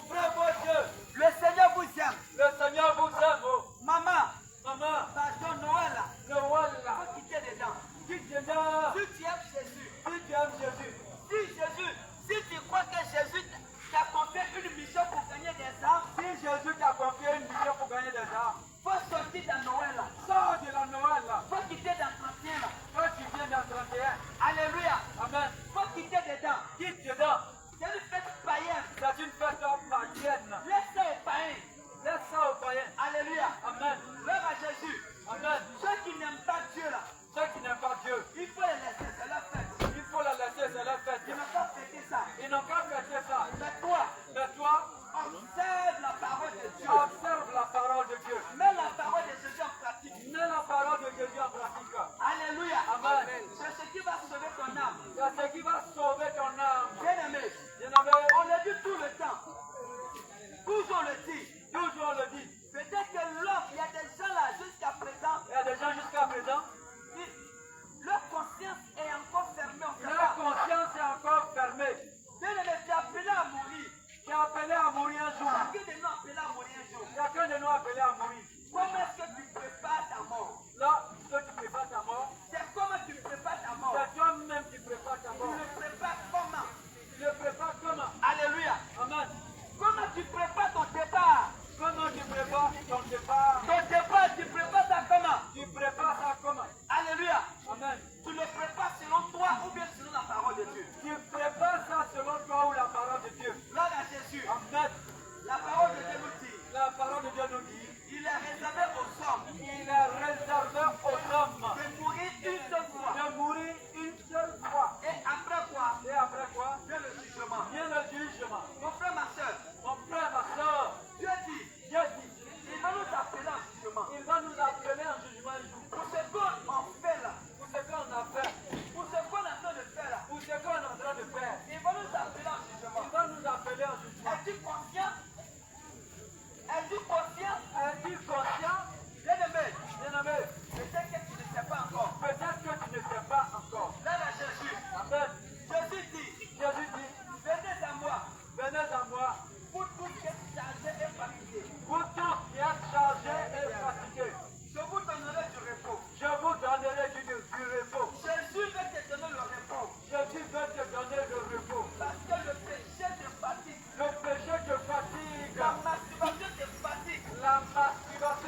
Ouvrez vos yeux. Le Seigneur vous aime. Le Seigneur vous aime. Oh. Maman, Maman, pardon, Noël, là. Noël là. Faut quitter dedans. Quitte dedans. Si tu aimes Jésus, Si tu aimes Jésus. si tu crois que Jésus t'a confié une mission pour gagner des âmes, Si Jésus t'a confié une mission pour gagner des âmes, faut sortir dans Noël, là. sors de la Noël là. Faut quitter dans 31, là. Toi tu viens dans 31. Alléluia. Amen. Faut quitter dedans. Quitte dedans. C'est une fête païenne. C'est une fête païenne. Laisse ça aux païens. Laisse ça aux païens. Alléluia. Amen. Gloire à Jésus. Amen. Ceux qui n'aiment pas Dieu, là, Ceux qui n'aiment pas Dieu, il faut les laisser, c'est leur fête. il faut la laisser, c'est leur fête. Ils n'ont pas fêté ça. Ils n'ont qu'à fêter ça. Mais toi, Mais toi, observe la parole de Dieu. observe la parole de Dieu. Mets la parole de Jésus en pratique. Mets la parole de Jésus en pratique. Alléluia. Amen. C'est ce qui va sauver ton âme. C'est ce qui va sauver ton âme. Bien-aimé, Bien-aimé, on le dit tout le temps. Toujours le dit. toujours on le dit. Peut-être que l'homme, il y a des gens là jusqu'à présent, Il y a des gens jusqu'à présent, leur conscience est encore fermée. On sait leur pas. conscience est encore fermée. Bien-aimé, tu es appelé à mourir. Tu es appelé à mourir un jour. Chacun de nous est appelé à mourir un jour. Chacun de nous est appelé à mourir. Comment est-ce que tu prépares ta mort? Là, toi tu prépares ta mort. C'est comment tu prépares ta mort. C'est toi-même qui prépares ta Tu mort. le prépares comment? Tu le prépares comment? Alléluia. Amen. Comment tu prépares ton départ? Comment tu prépares ton départ? Ton départ, tu prépares ça comment? Tu prépares ça comment? Alléluia. Amen. Tu le prépares selon toi ou bien selon la parole de Dieu. Tu prépares ça selon toi ou la parole de Dieu. Gloire à Jésus. Amen. La parole de Dieu nous dit, La parole de Dieu nous dit, il est réservé aux hommes il est réservé aux hommes de mourir une seule fois. de mourir une seule fois. Et après quoi? Et après quoi? Vient le jugement. Vient le jugement. Mon frère, ma soeur, Mon frère, ma soeur, Dieu dit, Dieu dit, il va nous appeler en jugement. il va nous appeler en jugement un jour. Pour ce qu'on fait là, Pour ce qu'on a fait, pour ce qu'on est en train de faire là, pour ce qu'on est en train de faire, il va nous appeler en jugement. il va nous appeler en jugement. Es-tu conscient? Es-tu conscient? Es-tu conscient? Bien-aimé, Bien-aimé, peut-être que tu ne sais pas encore. peut-être que tu ne sais pas encore. Là, là, Jésus. Amen. Jésus dit, Jésus dit, venez à moi, venez à moi, vous tous qui êtes chargés et fatigués. vous tous qui êtes chargés et fatigués. Je vous donnerai du repos. Je vous donnerai du repos. Jésus veut te donner le repos. Jésus veut te donner le repos. Parce que le péché te fatigue. Le péché te fatigue. La masturbation te fatigue. La masturbation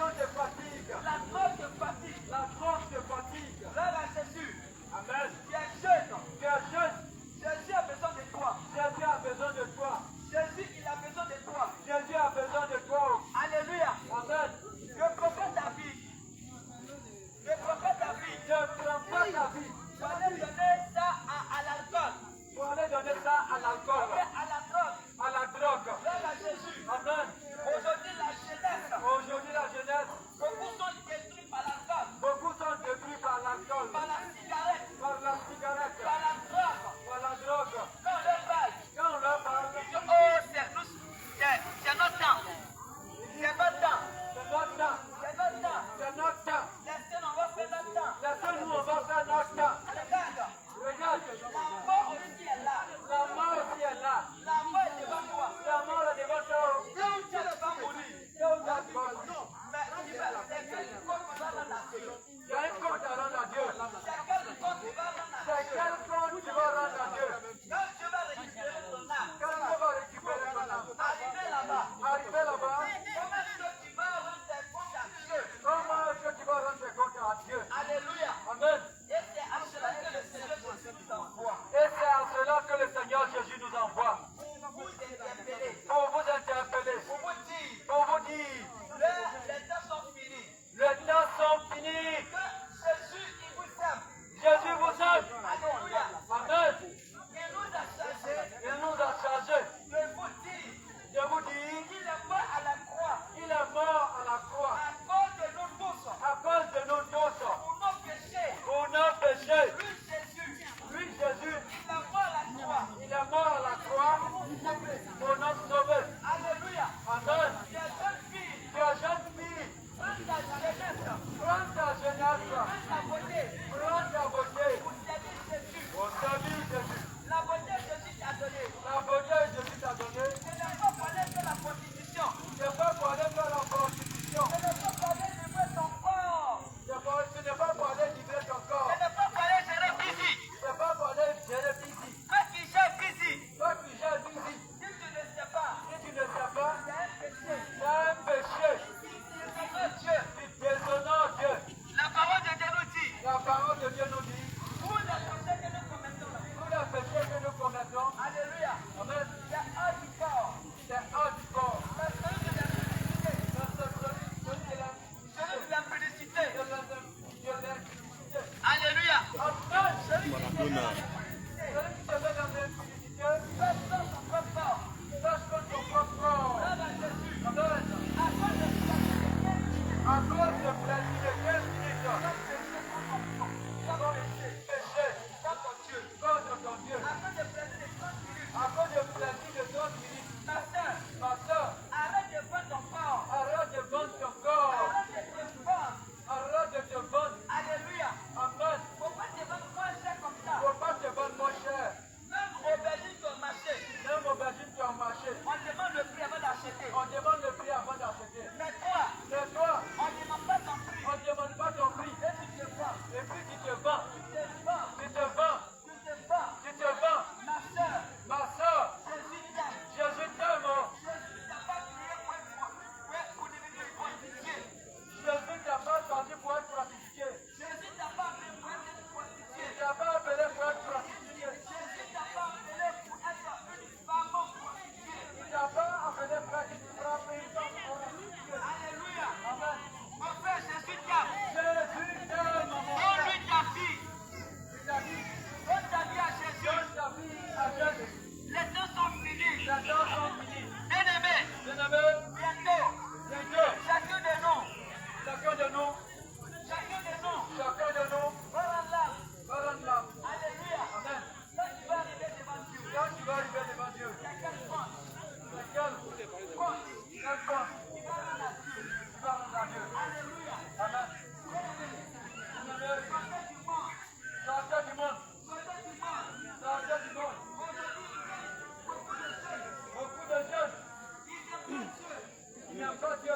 n'aiment pas Dieu.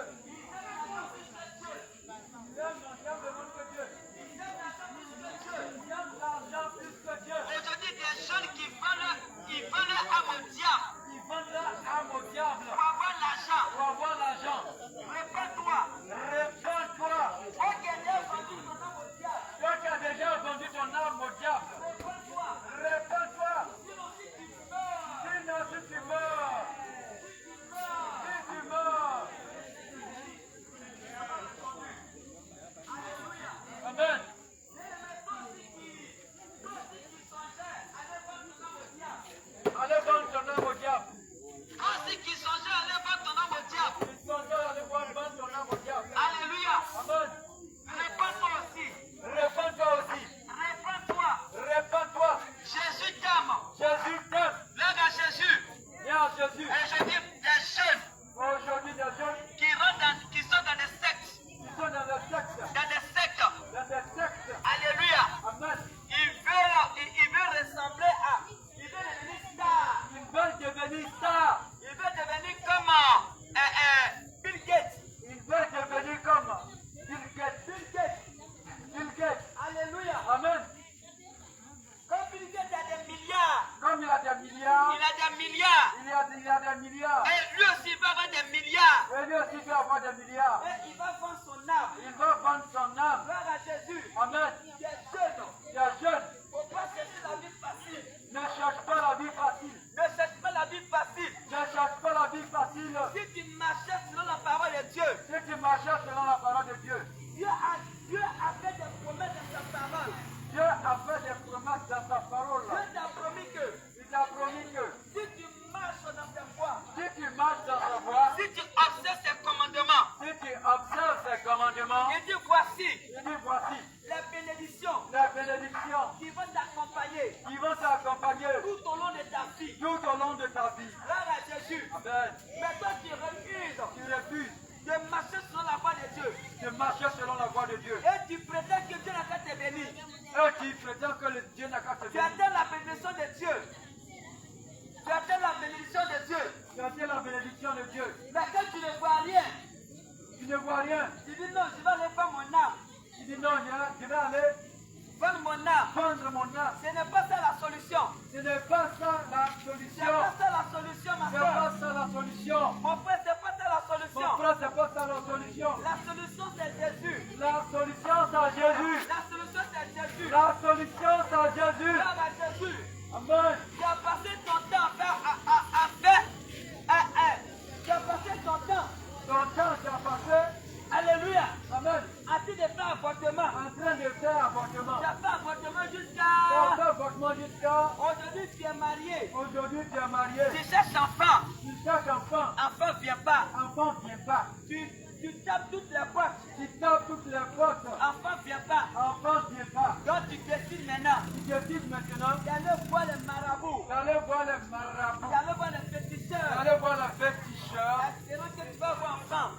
Ils aiment le monde que Dieu. Ils aiment l'argent plus que Dieu. Aujourd'hui, des jeunes qui vendent leur âme au diable Ils vendent leur âme au diable pour avoir l'argent. pour avoir l'argent. Réponds-toi. Réponds-toi. Toi qui as déjà vendu ton âme au diable. Toi qui as déjà vendu ton âme au diable. Réponds-toi. Réponds-toi. Sinon, si tu meurs, Sinon, si tu meurs. Si tu meurs. Amen. Allez vendre ton âme au diable. toi aussi qui songeais, allez vendre ton âme au diable. Ils sont là, allez vendre ton âme au diable. Alléluia. Amen. Réponds-toi aussi. Réponds-toi aussi. Réponds-toi. Réponds-toi. Jésus t'aime. Jésus t'aime. L'aide à Jésus. Viens à Jésus. Et je dis des jeunes Aujourd'hui, des jeunes qui sont dans des sectes. qui sont dans le secte. Dans des sectes. Dans des sectes. Alléluia. Amen. Il veut ressembler à. Il veut devenir star. Ils veulent devenir stars. Il veut devenir comme Bill Gates. Ils veulent devenir comme Bill Gates. Bill Gates. Bill Gates. Alléluia. Amen. Comme Bill Gates a des milliards. Comme il a des milliards, Il a des milliards. il a des milliards. Et lui aussi va avoir des milliards. Et lui aussi peut avoir des milliards. Et il va vendre son âme. Il va vendre son âme. Gloire à Jésus. Amen. Des jeunes. Les jeunes Faut pas chercher la vie facile. ne cherchent pas la vie facile. Ne cherche pas la vie facile. Ne cherchent pas la vie facile. Si tu marchais selon la parole de Dieu, Si tu marches selon la parole de Dieu, Dieu a fait des promesses dans sa parole. Dieu a fait des promesses dans sa parole. Dieu t'a promis que Il t'a promis que si tu marches dans ses voies, si tu marches dans sa voie, si tu observes ses commandements, si tu observes ses commandements, il dit voici il dit voici les bénédictions les bénédictions qui vont t'accompagner qui vont t'accompagner tout au long de ta vie. tout au long de ta vie. Gloire à Jésus. Amen. Mais toi tu refuses Tu refuses de marcher selon la voie de Dieu. de marcher selon la voie de Dieu. Et tu prétends que Dieu n'a qu'à te bénir. Et tu prétends que le Dieu n'a qu'à te Tu bénir. attends la bénédiction de Dieu. Tu attends la bénédiction de Dieu. Tu attends la bénédiction de Dieu. Mais quand tu ne vois rien, Tu ne vois rien. tu dis non, je vais aller faire mon âme. Tu dis non, je vais aller Vendre mon âme. vendre mon âme. Ce n'est pas ça la solution. Ce n'est pas ça la C'est solution. pas ça la solution, ma C'est soeur. pas ça la solution. Mon frère, c'est pas ça la Mon solution. frère, c'est pas ça la solution. La solution, c'est Jésus. La solution, c'est Jésus. La solution, c'est Jésus. La solution, c'est Jésus. Gloire à Jésus. Amen. Tu as passé ton temps à faire. Tu as passé ton temps. Ton temps, tu as passé. Alléluia. Amen. À-t-il de faire avortement? En train de faire avortement. Tu as fait avortement Tu as jusqu'à. fait avortement jusqu'à. Aujourd'hui, tu es marié. Aujourd'hui, tu es marié. Tu cherches enfant. Tu cherches enfant. Enfant ne vient pas. Enfant ne vient pas. Tu tapes toutes les portes. Tu tapes toutes les portes. Enfant ne vient pas. Enfant ne vient pas. Donc tu décides maintenant Tu décides maintenant d'aller voir les marabouts. d'aller voir les marabouts. D'aller voir les féticheurs. D'aller voir la féticheur. Espérons que tu vas voir enfant.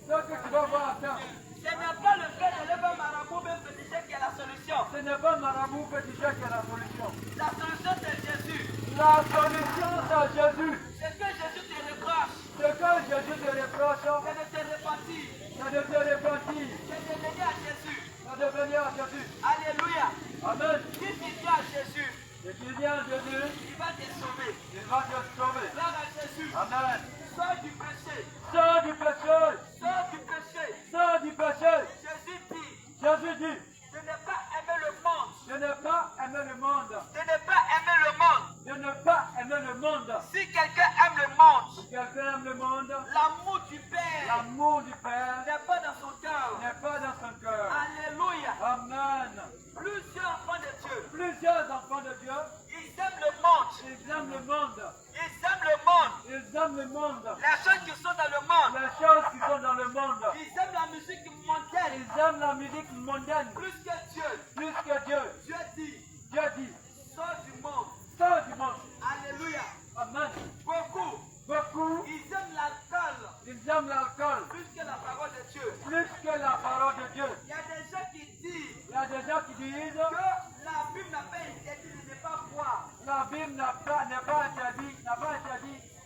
Ce que tu vas voir attends. Ce n'est pas le fait d'aller voir marabout même féticheur qui est la solution. Ce n'est pas marabout féticheur qui est la solution. La solution c'est Jésus. La solution, c'est Jésus. Ce que Jésus te reproche, Ce que Jésus te reproche, c'est de te repentir. c'est de te repentir. C'est de venir à Jésus. C'est de venir à Jésus. Alléluia. Amen. Si tu viens à Jésus, Et tu viens à Jésus, il va te sauver. il va te sauver. Gloire à Jésus. Amen. Sors du péché. Sors du péché. Sors du péché. Sors du péché. Jésus dit, Jésus dit, de ne pas aimer le monde. de ne pas aimer le monde. De ne pas aimer le monde. De ne pas aimer le monde. Si quelqu'un aime le monde, Si quelqu'un aime le monde, l'amour du Père l'amour du Père n'est pas dans son cœur. n'est pas dans son cœur. Alléluia. Amen. Plusieurs enfants de Dieu, Plusieurs enfants de Dieu, ils aiment le monde. ils aiment le monde. Ils aiment le monde. Ils aiment le monde. Les choses qui sont dans le monde. Les choses qui sont dans le monde. Ils aiment la musique mondiale. Ils aiment la musique mondaine Plus que Dieu. plus que Dieu. Dieu dit, Dieu dit, sors du monde. sors du monde. Alléluia. Amen. Beaucoup, Beaucoup, ils aiment l'alcool ils aiment l'alcool plus que la parole de Dieu. plus que la parole de Dieu. Il y a des gens qui disent Il y a des gens qui disent que la Bible n'a pas interdit de ne pas boire. la Bible n'est pas interdit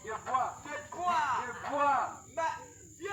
de boire. De boire. De boire. Mais Dieu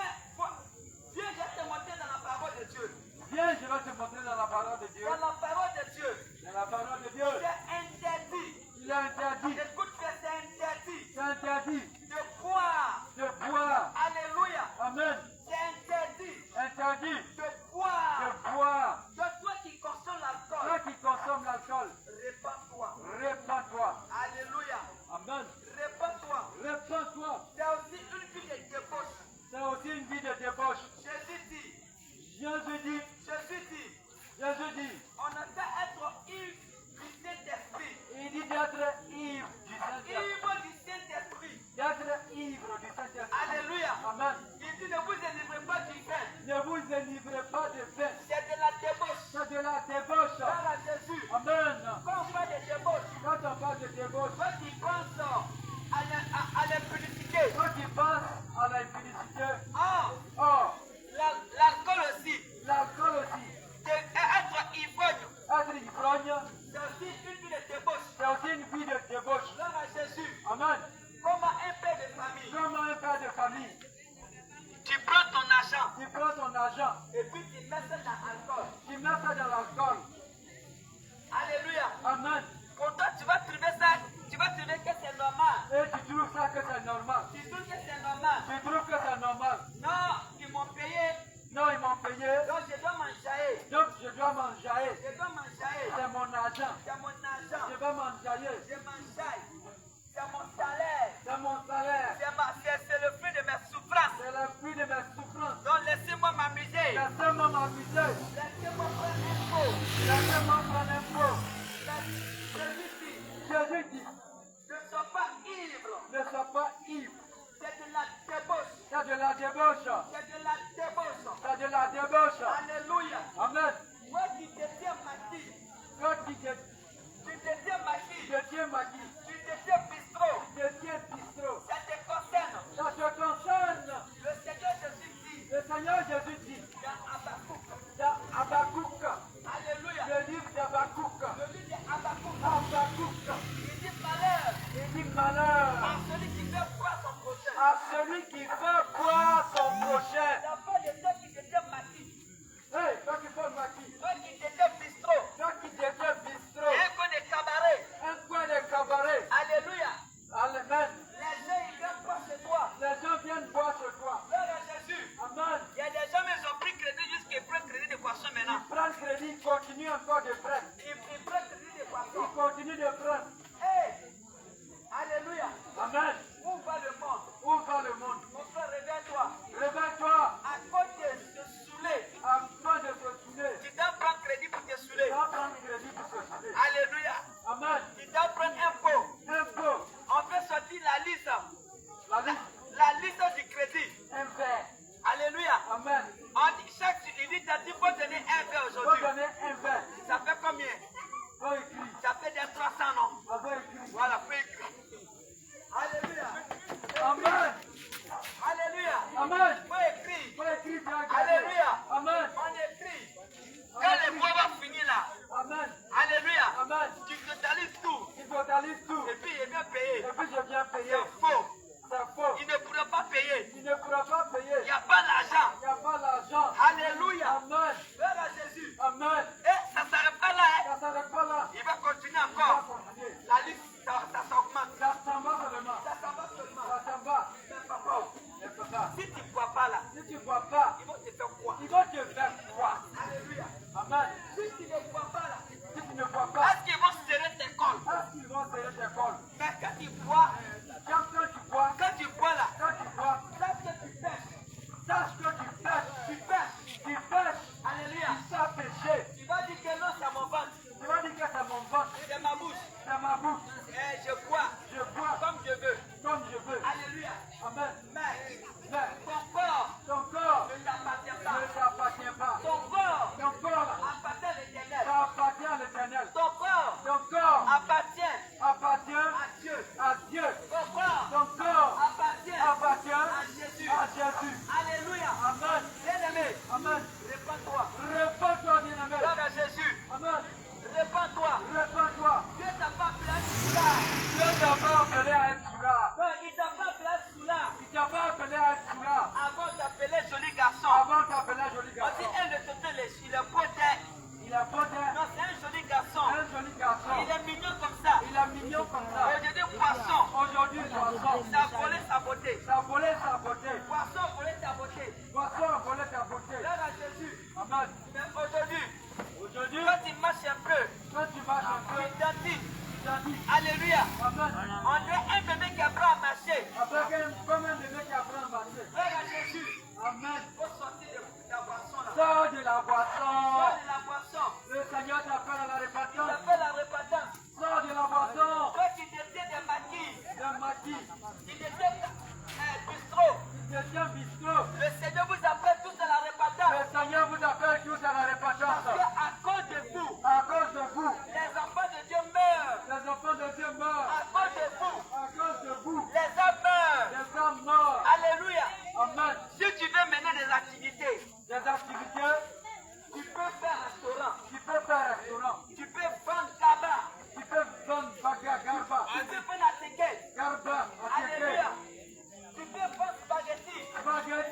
Alléluia. Amen. Il dit, ne vous délivrez pas du vin. Ne vous délivrez pas de vin. C'est de la débauche. C'est de la débauche. Par à Jésus. Amen. Quand on parle de débauche, Quand on parle de débauche, toi qui penses à l'impudicité, toi qui penses à l'impudicité, oh, l'alcool aussi, l'alcool aussi, être ivrogne, être ivrogne, c'est aussi une vie de débauche. c'est aussi une vie de débauche. Gloire à Jésus. Amen. Comme un père de famille, Comme un père de famille, tu prends ton argent tu prends ton argent, et puis tu mets ça dans l'alcool. tu mets ça dans l'alcool. Alléluia. Amen. Pour toi, tu vas trouver ça, tu vas trouver que c'est normal. Et tu trouves ça que c'est normal. Tu trouves que c'est normal. Tu trouves que c'est normal. Non, ils m'ont payé, Non, ils m'ont payé, donc je dois m'enjailler. donc je dois m'enjailler. Je dois m'enjailler. C'est mon argent. C'est mon argent. Je vais m'enjailler. Je m'enjaille. C'est mon salaire. C'est mon salaire. C'est le fruit de mes souffrances. C'est le fruit de mes souffrances. Donc laissez-moi m'amuser. Laissez-moi m'amuser. Laissez-moi prendre un pot. Laissez-moi prendre un pot. Jésus dit, Jésus dit, ne sois pas ivre. ne sois pas ivre. C'est de la débauche. C'est de la débauche. C'est de la débauche. C'est de la débauche. Alléluia. Amen. Moi qui détiens ma fille. Toi qui Tu détiens ma fille. détiens ma vie, Tu détiens bistrot. détiens bistrot. Ça te concerne. Ça te concerne. Le Seigneur Jésus dit Le Seigneur Jésus dit dans Habakkuk. dans Habakkuk, Alléluia. le livre d'Habakkuk, Le livre de Habakkuk. Habakkuk, Il dit malheur il dit malheur à celui qui fait croire son prochain. à celui qui fait croire son prochain. La part de toi qui détient ma fille. Hey, toi qui fais ma vie, Toi qui détient bistrot. toi qui détiens bistrot, Un coin de cabaret. un coin de cabaret, Alléluia. Amen. Les gens ils viennent croire chez toi. Les gens viennent boire chez toi. Gloire à Jésus. Amen. Il y a des gens qui ont pris crédit jusqu'à prennent crédit de poisson maintenant. Prends crédit, continue encore de prendre. Ils prennent crédit de Il poisson. continue de prendre. Hey. Alléluia. Amen. Où va le monde? Où va le monde? Mon frère, réveille-toi. Réveille-toi À cause de se saouler, afin de se saouler. tu dois prendre crédit pour te saouler. Tu vas prendre crédit pour se saouler. Alléluia. Amen. Tu dois prendre un pot. Un pot, On fait sortir la liste. la liste, La liste du crédit. un verre. Alléluia. Amen. On dit il dit, tu faut donner un verre Il faut aujourd'hui. donner un verre. Ça fait combien? Il faut écrire. Ça fait des 300, non? Il faut écrire. Voilà, faut écrire. Alléluia. Amen. Alléluia. Amen. Faut écrire. Il faut écrire bien. Alléluia. Amen. On écrit. Quand le bois va finir là. Amen. Alléluia. Amen. Tu totalises tout. Il totalise tout. Et puis il est bien payé. Et puis je viens payer. C'est faux. C'est faux. Il ne pourra pas payer. Tu ne pourras pas payer. Il n'y a pas l'argent. Il n'y a pas l'argent. Alléluia. Amen. Gloire à Jésus. Amen. Et ça ne s'arrête pas là. Hein. Ça ne s'arrête pas là. Il va continuer Ça va encore. continuer. La liste, ça s'augmente. Ça s'en va seulement. Ça s'en va seulement. Ça s'en va. Mais papa, Mais papa, si tu ne bois pas là, si tu ne bois pas, ils vont te faire quoi? ils vont te faire croire. Alléluia. Amen. Si tu ne bois pas là, Si tu ne bois pas, est-ce qu'ils vont serrer tes cols? est-ce qu'ils vont serrer tes cols? Mais quand tu bois, Quand tu bois, là, quand tu bois, sache que tu pêches. sache que tu pêches. Tu pêches. Tu pêches. Alléluia. Tu sais pêcher. Tu vas dire que non, c'est mon ventre. Tu vas dire que c'est mon ventre, C'est ma bouche. c'est ma bouche. Et je bois Je bois comme je veux. comme je veux. Alléluia. Amen. Mais Mais ton corps ton corps ne t'appartient ne pas. t'appartient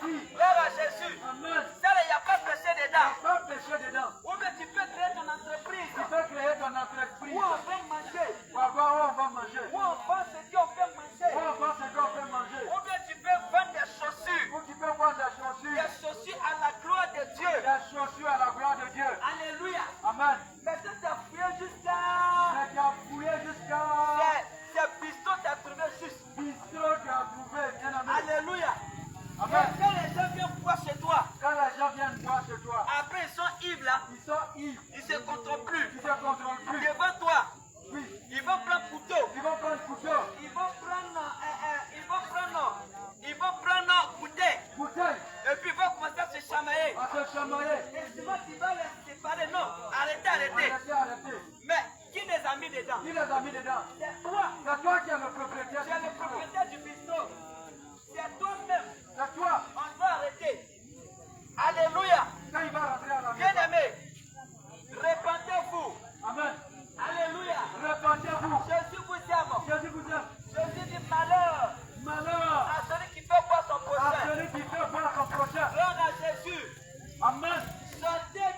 vie. Gloire à Jésus. Amen. Ça, il n'y a pas de péché dedans. Pas péché dedans. Ou bien tu peux créer ton entreprise. Tu peux créer ton entreprise. Où on peut manger. Pour avoir où on va manger. Où on pense ce qu'on peut manger. Où on va ce qu'on peut manger. Ou bien tu peux vendre des chaussures. Ou tu peux prendre des chaussures. Des chaussures à la gloire de Dieu. Des chaussures à la gloire de Dieu. Alléluia. Amen. Mais tu as fouillé jusqu'à... Mais tu as fouillé jusqu'à... C'est bistrot tu as trouvé juste. Bistrot tu as trouvé, bien aimé. Alléluia. Amen. Quand les gens viennent boire chez toi, Quand les gens viennent boire chez toi, après ils sont ivres là, ils sont ivres. ils ne se contrôlent plus. Ils ne se contrôlent plus. Devant toi, Oui. ils vont prendre couteau. Ils vont prendre couteau, Ils vont prendre bouteille. bouteille, Et puis ils vont commencer à se chamailler. à se chamailler. Et souvent tu vas les séparer. Non, arrêtez. Arrêtez, arrêtez. Mais qui les a mis dedans? Qui les a mis dedans? C'est toi. C'est toi qui es le propriétaire Tu es du le bistrot. propriétaire du bistrot. C'est toi-même. C'est toi. On doit arrêter. Alléluia. Quand il va rentrer à la Bien maison. aimé, répandez-vous. Amen. Alléluia. Répandez-vous. Jésus vous aime. Jésus vous aime. Jésus dit malheur Malheur à celui qui fait boire son à prochain. celui qui fait voir son prochain. Gloire à Jésus. Amen. Sortez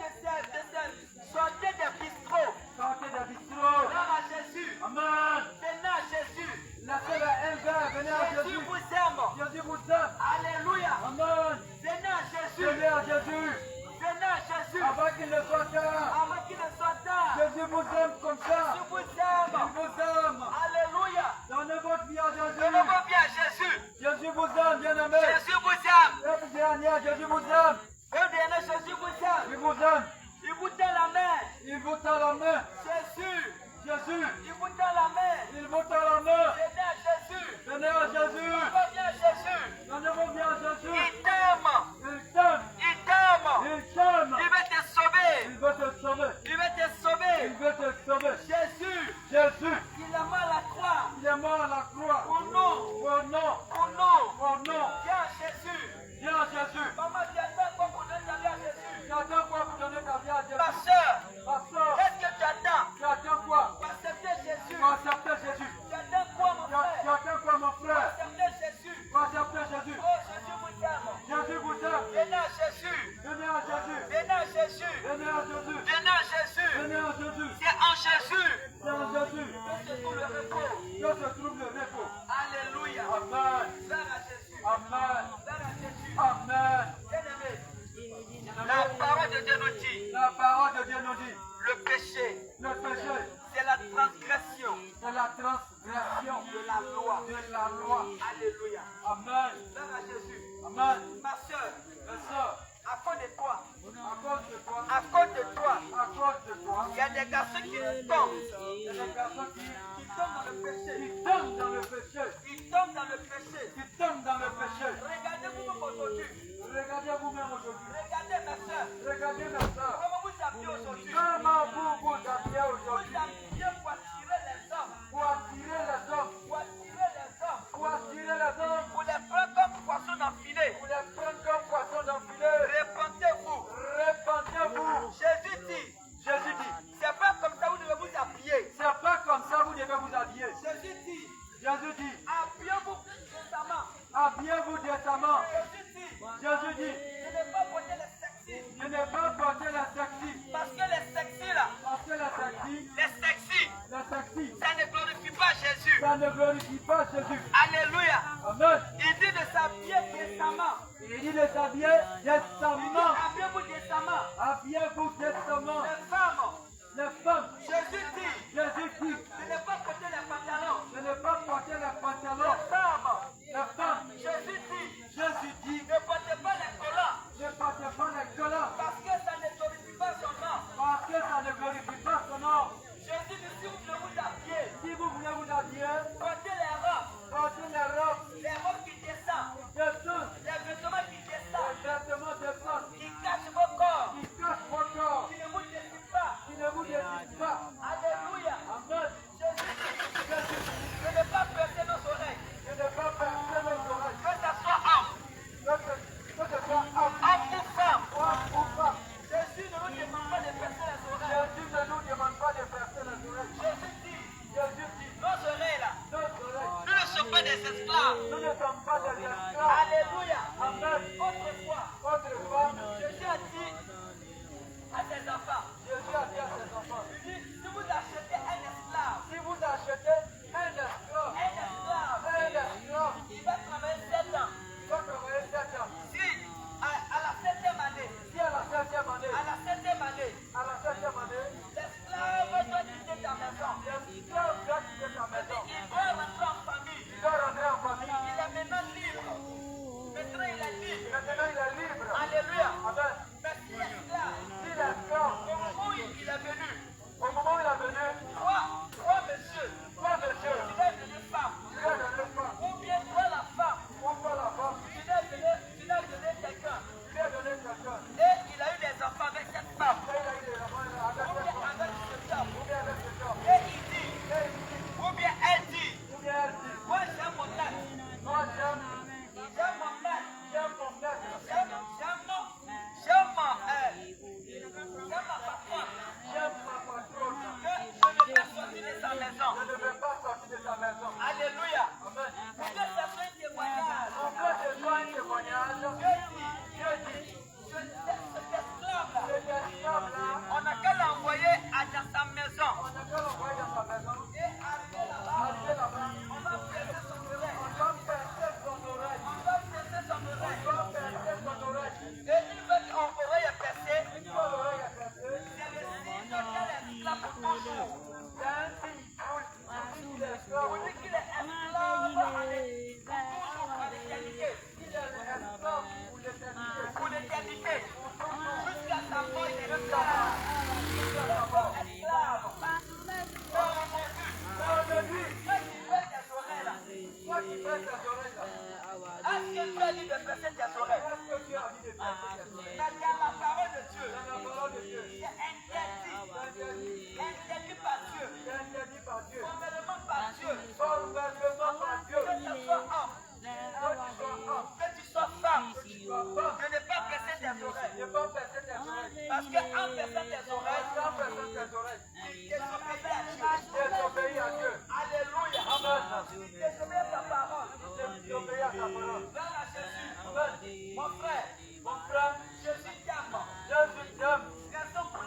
des bistrots. Sortez des bistrots. Gloire à Jésus. Amen. Venez à Jésus. Laissez la haine vers, venez à Jésus Jésus. vous aime. Jésus vous aime. Alléluia. Amen. Venez à Jésus. Venez à Jésus. Venez à Jésus. Avant qu'il ne soit tard. Avant qu'il ne soit tard. Jésus vous aime comme ça. Jésus vous Il aime. vous aime. Alléluia. Donnez votre vie à Jésus. Donnez-moi bien à Jésus. Jésus vous aime, bien-aimé. Jésus vous aime. Et dernier, Jésus vous aime. Et bien, Jésus vous aime. Il vous aime. Il vous tend la main. Il vous tend la main. Jésus. Jésus. Il vous tend la main. Il vous tend la main. Venez à Jésus. Venez à Jésus. Viens à Jésus. Donnez-vous bien à Jésus. Il t'aime. Il t'aime. Il t'aime. Il t'aime. Il veut te sauver. Il veut te sauver. Il veut te Il sauver. veut te sauver. Jésus. Jésus. Il est mort à la croix. Il est mort à la croix. Au nom. Oh non. Au nom. Oh non. Viens à Jésus. Viens à Jésus. Maman, tu attends quoi pour donner ta vie à Jésus? Tu attends quoi pour donner ta vie à Jésus? Ma soeur, Ma soeur, qu'est-ce que tu attends? tu attends quoi? Pour accepter Jésus. Pour accepter Jésus. Tu attends quoi, mon Tu frère? attends quoi, mon Pour frère? accepter Jésus. Pour accepter Jésus. Oh, Jésus vous aime. Jésus vous aime. Venez à Jésus. Venez à Jésus. Venez à Jésus. Venez à Jésus. Venez à Jésus. Venez à Jésus. C'est en Jésus C'est en Jésus que se trouve le repos. que se trouve le repos. Alléluia. Amen. Gloire à Jésus. Amen. Gloire à Jésus. Amen. Bien-aimé, la parole de Dieu nous dit, La parole de Dieu nous dit, le péché, le péché, c'est la transgression c'est la transgression de la loi. de la loi. Alléluia. Amen. Gloire à Jésus. Amen. Ma soeur, Mes soeurs, à cause de toi, à cause de toi, à cause de toi, à cause de toi, il y a des garçons qui tombent, il y a des personnes qui tombent dans le péché. qui tombent dans le péché, Ils tombent dans le péché. qui tombent dans le péché. Regardez-vous même aujourd'hui. Regardez vous-même aujourd'hui. Regardez ma soeur. Regardez mes soeurs. Comment vous habillez aujourd'hui? Comment vous vous habillez Vous aujourd'hui habillez pour attirer les hommes. pour attirer les hommes, Pour attirer les hommes. pour attirer les hommes, Pour les prendre comme poissons dans le filet. pour les prendre comme poissons dans le filet. Répandez-vous. Répandez-vous. Jésus dit, Jésus dit, c'est pas comme ça vous devez vous habiller. c'est pas comme ça vous devez vous habiller. Jésus dit, Jésus dit, habillez-vous décemment. habillez-vous décemment. Jésus dit, Jésus dit, je n'ai pas porté les sexy. je n'ai pas porté la sexy. Parce que les sexy là, Parce que la sexy, ça ne glorifie pas Jésus. ça ne glorifie pas Jésus. Alléluia. Amen. Il dit de s'habiller décemment. Il dit de s'habiller décemment. Habillez-vous décemment. Habillez-vous décemment. Les femmes, Les femmes, Jésus dit, Jésus dit, de ne pas porter les pantalons. de ne pas porter les pantalons. Les femmes, Les femmes, Jésus dit, Jésus dit, ne portez pas les collants. ne portez pas les collants. Parce que ça ne glorifie pas son nom. Parce que ça ne glorifie pas son nom. Jésus dit, si vous voulez vous habiller, Si vous voulez vous habiller, portez les robes. portez les robes qui descendent. de tous, Les vêtements qui descendent. les vêtements de femmes Qui cachent vos corps. qui cachent votre corps. Mon frère, je suis diable. Raison pour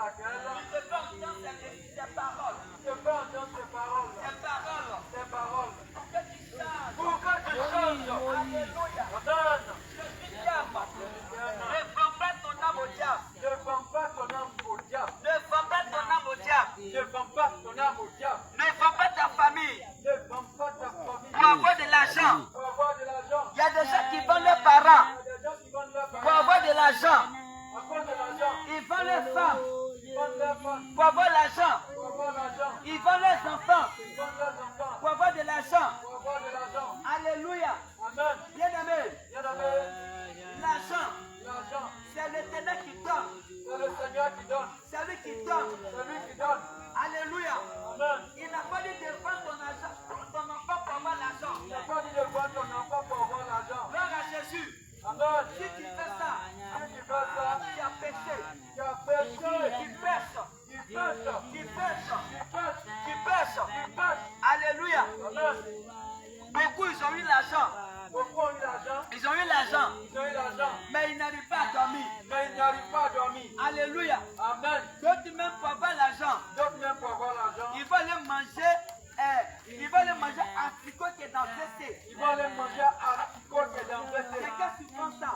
laquelle tu te fais entendre ces paroles. Ces paroles. Pour que tu changes. Alléluia. Je suis diable. Ne vends pas ton âme au diable. Ne vends pas ton âme au diable. Ne vends pas ta famille. Pour avoir de l'argent. Il y a des gens qui vendent leurs parents pour avoir de l'argent. Ils vendent leurs femmes pour avoir l'argent. Ils vendent leurs enfants pour avoir de l'argent. Alléluia. Bien-aimé, l'argent, c'est l'Éternel qui donne. C'est lui qui donne. Alléluia. Il n'a pas dit de vendre ton argent, ton enfant pour avoir l'argent. Gloire à Jésus. Si tu fais ça, tu as péché. Tu pêches. Alléluia. Beaucoup, ils ont eu l'argent. Ils ont eu l'argent. Mais ils n'arrivent pas à dormir. Alléluia. D'autres même pour avoir l'argent, ils vont aller manger. Ils vont aller manger un tricot qui est dans le WC. C'est qu'est-ce qu'ils font ça?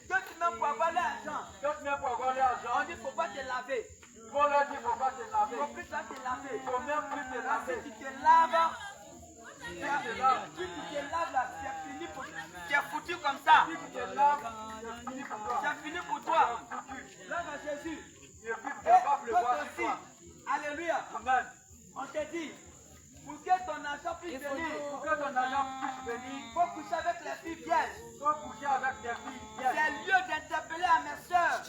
D'autres même pour avoir l'argent. On dit faut pas te laver. Faut plus te laver. Si tu te laves, là, c'est fini pour toi. Tu es foutu comme ça. C'est fini pour toi. Gloire à Jésus. Et toi aussi. Alléluia. On te dit, pour que ton argent puisse venir, il faut coucher avec les filles vierges. C'est lieu d'interpeller à mes soeurs.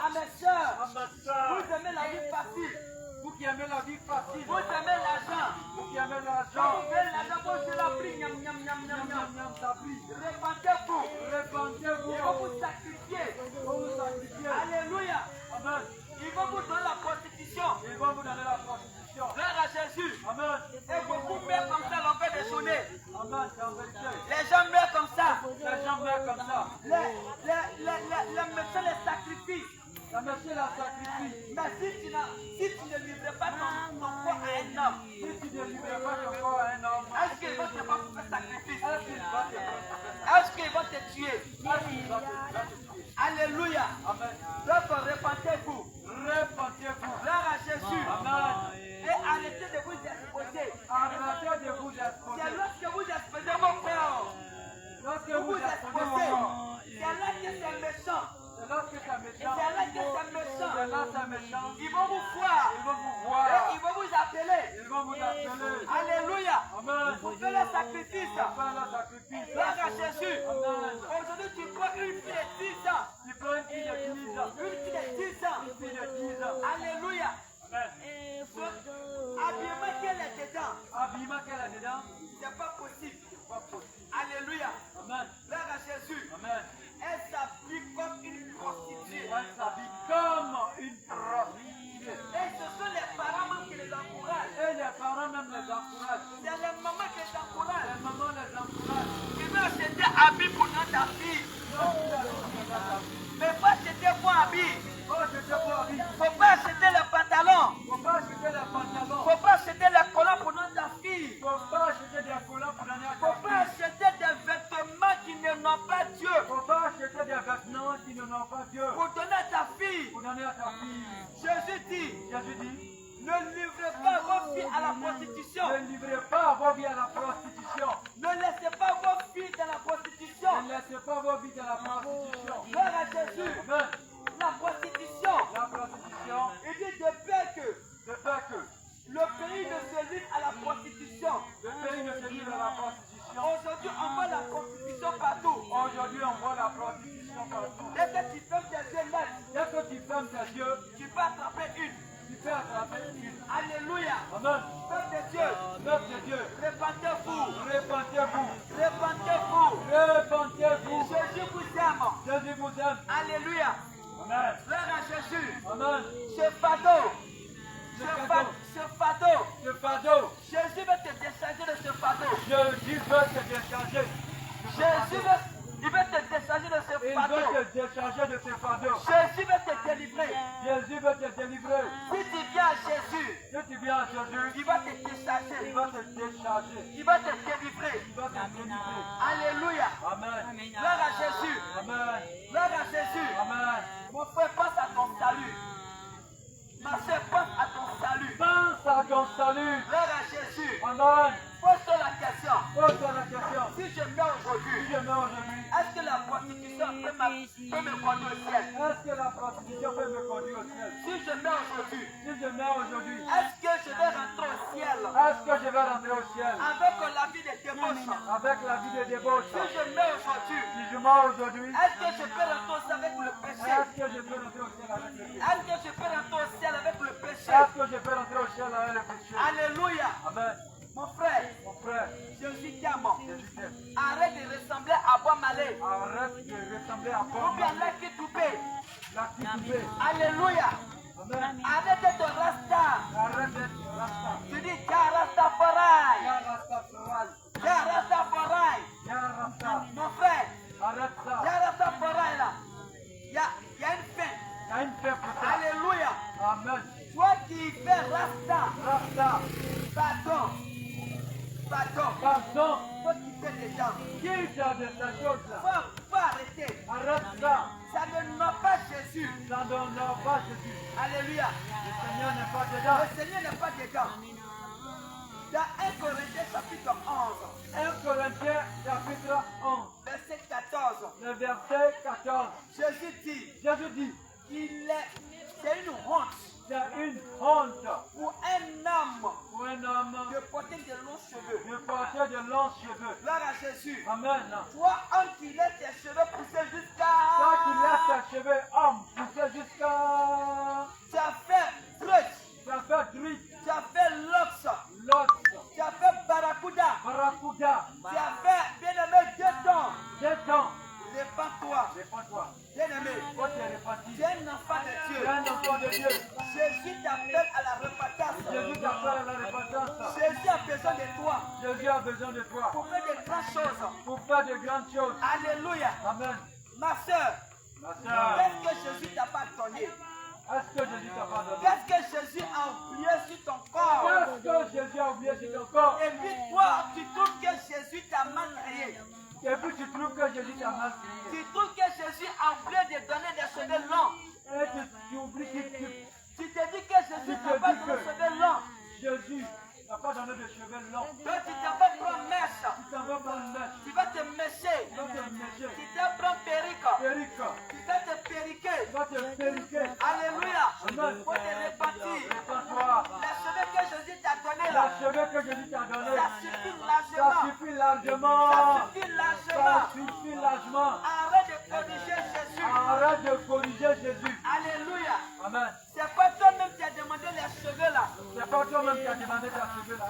À mes soeurs. Vous aimez la vie facile. Vous qui aimez la vie facile. Vous aimez l'argent. Vous qui aimez l'argent. Quand vous voulez l'argent, vous la prie. Répandez-vous. Il faut vous sacrifier. Alléluia. Amen. Il va vous donner la prostitution. Gloire à Jésus. Amen. Et beaucoup meurent comme ça, l'enfer des journées. Amen. Les gens meurent comme ça. Les médecins les sacrifient. Mais si tu ne livres pas ton corps à un homme, est-ce qu'ils vont te faire sacrifice? Est-ce qu'ils vont te tuer? Alléluia. Donc répentez-vous. Gloire à Jésus. Et arrêtez de vous exposer. C'est lorsque vous exposez mon frère. Lorsque vous exposez, c'est là que c'est méchant. Et c'est là que c'est méchant. Ils vont vous voir. Et ils vont vous appeler. Alléluia. Vous faites le sacrifice. Gloire à Jésus. Aujourd'hui, tu prends une fille de 10 ans. Une fille de 10 ans. Alléluia. Habillement qu'elle est dedans. C'est pas possible. Alléluia. Gloire à Jésus. Elle s'habille comme une prostituée. Et ce sont les parents même qui les encouragent. C'est les mamans qui les encouragent. Tu veux acheter un habit pour ta fille. Mais pas acheter bon habit. Faut pas acheter le pantalon. Faut pas acheter les collants pour ta fille. Faut pas acheter des vêtements qui n'ont pas Dieu. Pour donner à ta fille. Jésus dit, ne livrez pas vos filles à la prostitution. Ne laissez pas vos filles dans la prostitution. Gloire à Jésus. La prostitution. Il dit de peur que le pays ne se livre à la prostitution. Aujourd'hui, on voit la prostitution partout. Dès que tu fermes tes yeux, tu peux attraper une. Alléluia. Peuple de Dieu. Répentez-vous. Jésus vous aime. Alléluia. Amen. Gloire à Jésus. Amen. Ce fardeau. Jésus veut te décharger de ce fardeau. Jésus veut, il veut te décharger de ce Il fardeau. veut te décharger de tes fardeaux. Jésus veut te délivrer. Jésus veut te délivrer. Si tu viens à Jésus, Si tu viens à Jésus, il va te décharger. il va te décharger. Il va te délivrer. Il va te délivrer. Alléluia. Amen. Gloire à Jésus. Amen. Gloire à Jésus. Amen. Mon frère, pense à ton salut. Ma soeur, pense à ton salut. Pense à ton salut. Gloire à Jésus. Amen. Pose-toi la question. Pose-toi la question. Si je meurs Si aujourd'hui, je meurs aujourd'hui, est-ce que la prostitution peut me conduire au ciel? est-ce que la prostitution peut me conduire au ciel? Si je meurs aujourd'hui, Si je meurs aujourd'hui, est-ce que je vais rentrer au ciel est-ce que je vais rentrer au ciel avec la vie de débauche? avec la vie de débauche? Si je meurs aujourd'hui, Si je meurs aujourd'hui, est-ce que je peux rentrer au ciel avec le péché? est-ce que je peux rentrer au ciel avec le péché? Est-ce que je peux rentrer au ciel avec le péché? Est-ce que je peux rentrer au ciel avec le péché? Alléluia. Amen. Mon frère, Mon frère, Jésus t'aime. Jésus t'aime. Arrête de ressembler à Bois Malé. Arrête de ressembler à Ou Bob bien Marley, Lucky Toupé. la cultivée. Alléluia. Amen. Arrête d'être rasta. Arrête d'être rasta. Tu dis Jah Rastafari. Ya Rastafari. Jah Rastafari. Ya Rasta. Mon frère, Arrête ça. Jah Rastafari là. Il y a une fin. Il y a une paix pour ça. Alléluia. Amen. Toi qui fais Rasta, Rasta. pardon. Pardon. Pardon. Toi qui fais des gens. Qui t'a de cette chose-là? Faut arrêter. Arrête ça. Ça ne n'honore pas Jésus. Ça ne n'honore pas Jésus. Alléluia. Le Seigneur n'est pas dedans. Le Seigneur n'est pas dedans. Dans 1 Corinthiens chapitre 11, 1 Corinthiens chapitre 11, verset 14, le verset 14. Jésus dit Jésus dit, c'est une honte c'est une honte pour un homme pour un homme de porter de longs cheveux. de porter de longs cheveux. Gloire à Jésus. Amen. Toi, homme qui laisse tes cheveux pousser jusqu'à... Toi qui laisse tes cheveux hommes pousser jusqu'à... Tu as fait brut, Tu as fait druide, tu as fait lox, l'autre, tu as fait barracuda, barracuda, tu as fait, bien-aimé, 2 temps. 7 ans. Répands-toi, Répands-toi. bien-aimé. Faut te repentir. Tu es un enfant de Tu Dieu. es un enfant de Dieu. Jésus t'appelle à la repentance. Jésus t'appelle à la repentance. Jésus a besoin de toi Jésus a besoin de toi pour faire de grandes choses. pour faire de grandes choses. Alléluia. Amen. Ma soeur, Ma soeur, qu'est-ce que Jésus t'a pas donné? est-ce que Jésus t'a pardonné? Qu'est-ce que Jésus a oublié sur ton corps? Qu'est-ce que Jésus a oublié sur ton corps? Et puis toi, tu trouves que Jésus t'a mal créé. Et puis tu trouves que Jésus t'a mal créé. Tu trouves que Jésus a oublié de donner des cheveux longs. Et tu oublies que Tu te dis que Jésus n'a pas donné des cheveux longs. Jésus n'a pas donné de cheveux longs. Donc tu t'en vas prendre mèche. Tu t'en vas prendre une mèche. Tu vas te mêcher. Tu vas te mècher. Tu te prends perruque. Périque. Tu vas te périquer. Tu vas te périquer. Alléluia. Amen. Faut te repentir. Répands-toi. Les cheveux que Jésus t'a donné Les là, cheveux que Jésus t'a donné, ça suffit ça largement. suffit largement. Ça suffit largement. Ça suffit largement. Arrête de corriger Jésus. Arrête de corriger Jésus. Alléluia. Amen. C'est pas toi-même qui as demandé les cheveux là. C'est pas toi-même qui as demandé ta cheveux là.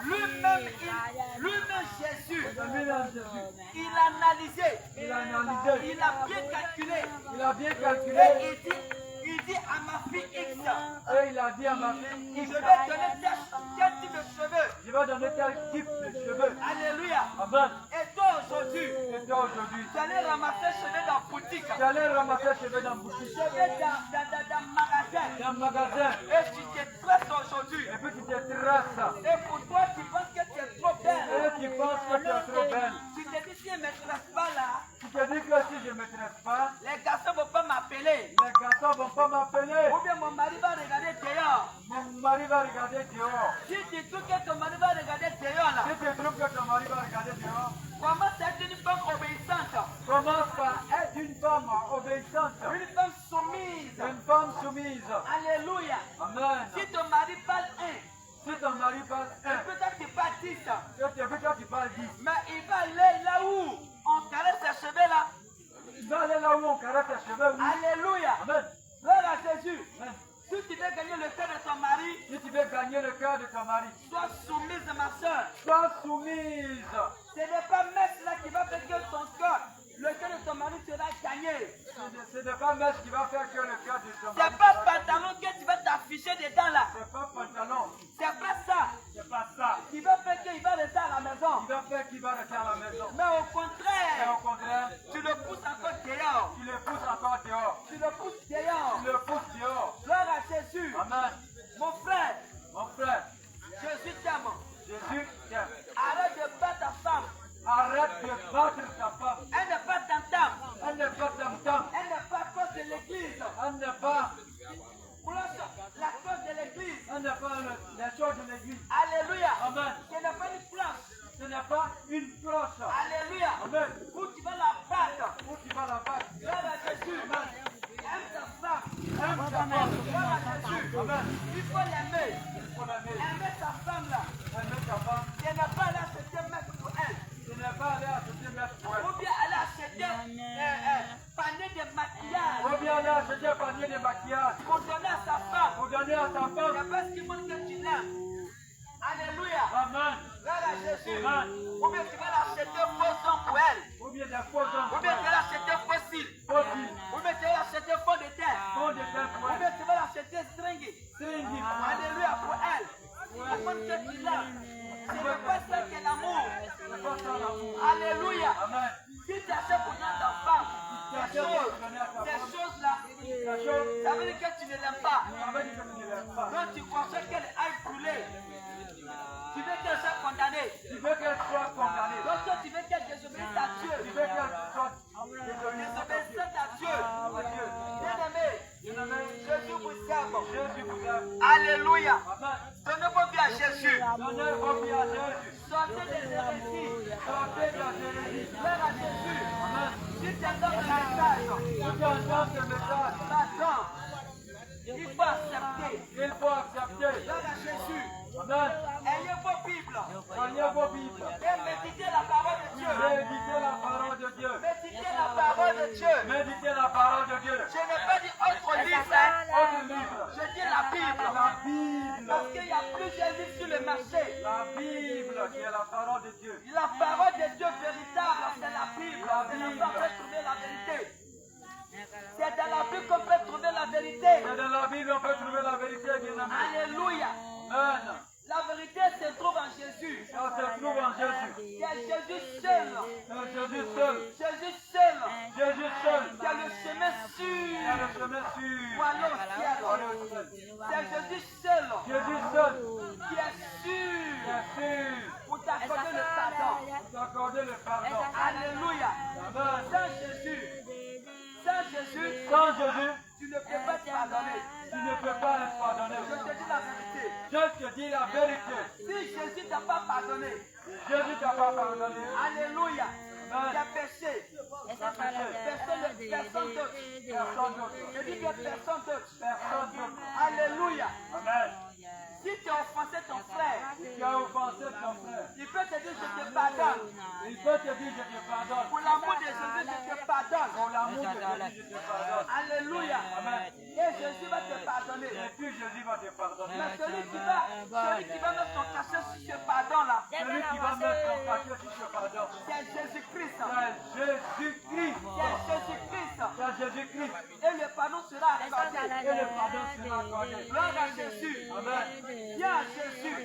Lui-même Jésus, C'est lui-même Jésus. il a analysé, Il a analysé. il a bien calculé. Il a bien calculé. Et il dit à ma fille X, Et il a dit à ma fille, je vais donner tel type de cheveux. je vais donner tel type de cheveux. Alléluia. Amen. Et toi aujourd'hui, Et toi aujourd'hui, tu allais ramasser cheveux dans la boutique. tu allais ramasser tes cheveux dans le boutique, Cheveux dans le magasin. dans le magasin. Et tu te tresses aujourd'hui. Et puis tu te traces. Et pour toi, tu penses que tu es trop belle. Et tu penses que tu es trop belle. Tu te dis, si je ne me tresse pas là, Tu te dis que si je ne me traite pas, les garçons ne vont pas m'appeler. les garçons ne vont pas m'appeler. Ou bien mon mari va regarder dehors. Mon mari va regarder dehors. Si tu trouves que ton mari va regarder dehors là, Si tu trouves que ton mari va regarder dehors, commence à être une femme obéissante. commence par être une femme obéissante. Une femme soumise. Une femme soumise. Alléluia. Amen. Si ton mari parle un, Si ton mari parle un, peut-être qu'il parle 10. toi tu parles 10. Mais il va aller là où on caresse ses cheveux là. Tu vas aller là où on caresse tes cheveux. Oui. Alléluia. Amen. Gloire à Jésus. Amen. Si tu veux gagner le cœur de ton mari, Si tu veux gagner le cœur de ton mari, sois soumise ma soeur. sois soumise. Ce n'est pas mettre là qui va faire que ton cœur, le cœur de ton mari sera gagné. Ce n'est pas Mèche qui va faire que le cœur de ton mari. C'est pas pantalon que tu vas t'afficher dedans là. C'est pas pantalon. C'est pas ça C'est pas ça. qui va faire qu'il va rester à la maison. Qui va faire qu'il va rester rester à la maison. Mais au Et contraire, au contraire, tu le pousses encore dehors. tu le pousses encore dehors. Tu le pousses dehors. Tu le pousses dehors. Gloire à Jésus. Amen. Mon frère, Mon frère, Jésus t'aime. Jésus t'aime. Arrête de battre ta femme. Arrête de battre ta femme. Elle n'est pas t'entame. Elle n'est pas ta femme. Elle n'est pas à cause de l'église. Elle n'est pas, La cause de l'église. elle n'est pas les choses de l'église. Alléluia. Amen. Ce n'est pas une place. Ce n'est pas une cloche. Alléluia. Amen. Où tu vas la battre. Où tu vas la battre. Gloire à Jésus. Aime ta femme. Aime ta femme. Gloire à Jésus. Amen. Il faut l'aimer. Il faut l'aimer. Aimer ta femme là. Aimer ta femme. Ce n'est pas là se te mettre pour elle. Ce n'est pas aller acheter mettre pour elle. Ou bien aller acheter panier de maquillage Ou bien aller acheter un panier de maquillage pour donner à sa femme. pour donner à ta femme. C'est parce qu'il montre que tu l'aimes. Alléluia. Amen. Gloire à Jésus. Amen. Ou bien tu vas l'acheter faux sang pour elle. Ou bien des faux hommes. Ou bien tu vas l'acheter faux cils. Faux fils. Ou bien tu vas l'acheter faux de terre. Faux de terre pour Ou elle. bien tu vas l'acheter stringy. Stringy. Alléluia pour elle. Pour montre que tu l'aimes. Ce n'est pas ça qui est l'amour. C'est pas ça l'amour. Alléluia. Amen. Si tu achètes pour donner à ta femme, ces choses-là, ça veut dire que tu ne l'aimes pas. Ça veut dire que tu ne l'aimes pas. Donc tu consommes qu'elle aille brûler. Tu veux qu'elle soit condamnée. Tu veux qu'elle soit condamnée. Donc toi, tu veux qu'elle désobéisse à Tu Dieu. veux qu'elle soit Désobéissante à Dieu. Dieu. Bien-aimé, Jésus vous aime. Jésus vous aime. Alléluia. Amen. Donnez vos vies à Jésus. Donnez vos vies à Jésus. Sortez des hérésies. Sortez de la hérésie. Gloire à Jésus. Amen. Si tu entends le message, Si tu entends ce message, maintenant, il faut accepter. il faut accepter. Gloire à Jésus. Amen. Ayez vos Bibles. Prenez vos Bibles. Et méditez la parole de Dieu. Méditez la parole de Dieu. Méditez la parole de Dieu. Méditez la parole de Dieu. Je n'ai pas dit autre livre. Autre livre. Je dis la Bible. La Bible. Parce qu'il y a plusieurs livres sur le marché. La Bible qui est la parole de Dieu. La parole de Dieu véritable, c'est la Bible. C'est là qu'on peut trouver la vérité. C'est dans la Bible qu'on peut trouver la vérité. Et dans la Bible, on peut trouver la vérité, bien aimé. Alléluia. Amen. La vérité se trouve en Jésus. Ça se trouve en Jésus. C'est Jésus seul. C'est Jésus seul. Jésus seul. Jésus seul. C'est le chemin C'est sûr le chemin sûr. pour aller au ciel. C'est Jésus seul Jésus seul. qui est sûr Bien sûr. pour t'accorder le pardon. D'accorder le pardon. Alléluia. Amen. Sans Jésus, Sans Jésus, tu ne peux pas te pardonner. tu ne peux pas être pardonné. Je te dis la vérité. Je te dis la vérité. Si Jésus t'a pas pardonné, Jésus t'a pas pardonné. alléluia, Amen. tu as péché. Personne d'autre. Personne d'autre. Je dis que personne d'autre. Personne d'autre. Alléluia. Amen. Si tu as offensé ton frère, Tu as offensé ton frère. il peut te dire je te pardonne. Il peut te dire je te pardonne. Pour l'amour de Jésus, je te pardonne. Pour l'amour de Jésus, je te pardonne. Alléluia. Amen. Et Jésus va te pardonner. Et puis Jésus va te pardonner. Mais celui qui va mettre son cachet sur ce pardon-là, Celui qui va mettre son cachet sur ce pardon, c'est Jésus-Christ. c'est Jésus-Christ. C'est Jésus-Christ. C'est Jésus-Christ. Et le pardon sera accordé. Et le pardon sera accordé. Gloire à Jésus. Amen. Viens à Jésus.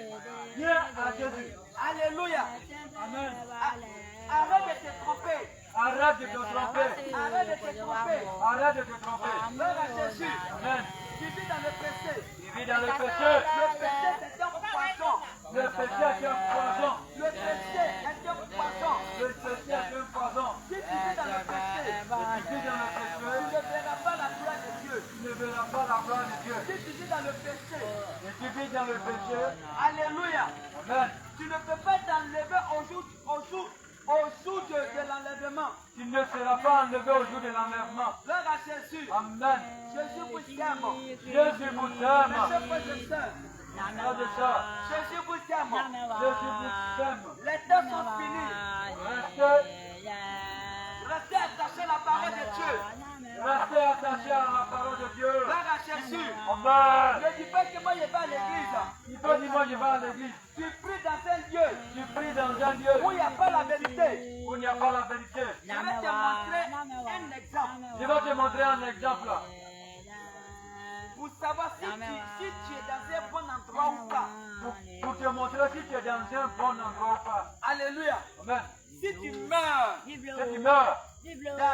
Viens à Jésus. Alléluia. Amen. Arrête de te tromper. Arrête de te tromper. Arrête de te tromper. Arrête de te tromper. Gloire à Jésus. Amen. Tu vis dans le péché. Tu vis dans le péché. Le péché, c'est un poison. Le péché est un poison. Le péché est un poison. Le péché est un poison. Si tu vis dans le péché, Tu vis dans le péché. tu ne verras pas la gloire de Dieu. Tu ne verras pas la gloire de Dieu. Si tu vis dans le péché, Et tu vis dans le péché. alléluia, Amen. tu ne peux pas t'enlever au jour de l'enlèvement. Tu ne seras pas enlevé au jour de l'enlèvement. Gloire à Jésus. Amen. Jésus vous aime. Jésus vous Mes aime. chers frères et sœurs, Frères et sœurs, Jésus vous aime. Jésus vous aime. Les temps sont finis. Restez attachés à la parole de Dieu. Restez attachés à la parole de Dieu. Gloire à Jésus. Amen. Ne dis pas que moi je vais à l'église. Il peut dire moi je vais à l'église. Tu pries dans un lieu Tu pries dans un lieu où il n'y a pas la vérité. où il n'y a pas la vérité. Je vais te montrer un exemple Je vais te montrer un exemple pour savoir si tu es dans un bon endroit ou pas. pour te montrer si tu es dans un bon endroit ou pas. Alléluia. Amen. Si Si tu meurs si tu meurs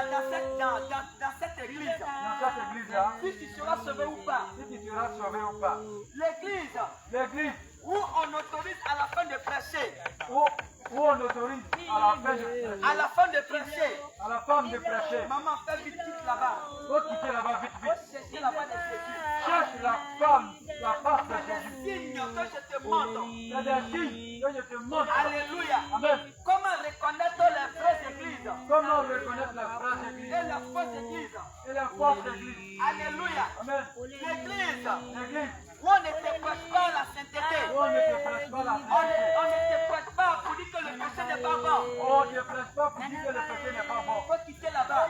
dans cette église, dans cette église-là, si tu seras sauvé ou pas, si tu seras sauvé ou pas, l'église où on autorise à la fin de prêcher, où on autorise à la fin de prêcher, maman fait vite quitte là-bas, faut quitter là-bas vite. chercher là-bas des Jésus. Cherche la face de Jésus. Signe que je te montre. C'est des signes que je te montre. Alléluia. Amen. Comment reconnaître les vraies églises Comment reconnaître la vraie église et la fausse église? et la fausse église? Alléluia. Amen. L'église L'église où on ne te prêche pas la sainteté. où on ne te prêche pas la On sainteté. ne te prêche pas pour dire que le péché n'est pas bon. On ne te prêche pas pour dire que le péché n'est pas bon. Il faut quitter là-bas.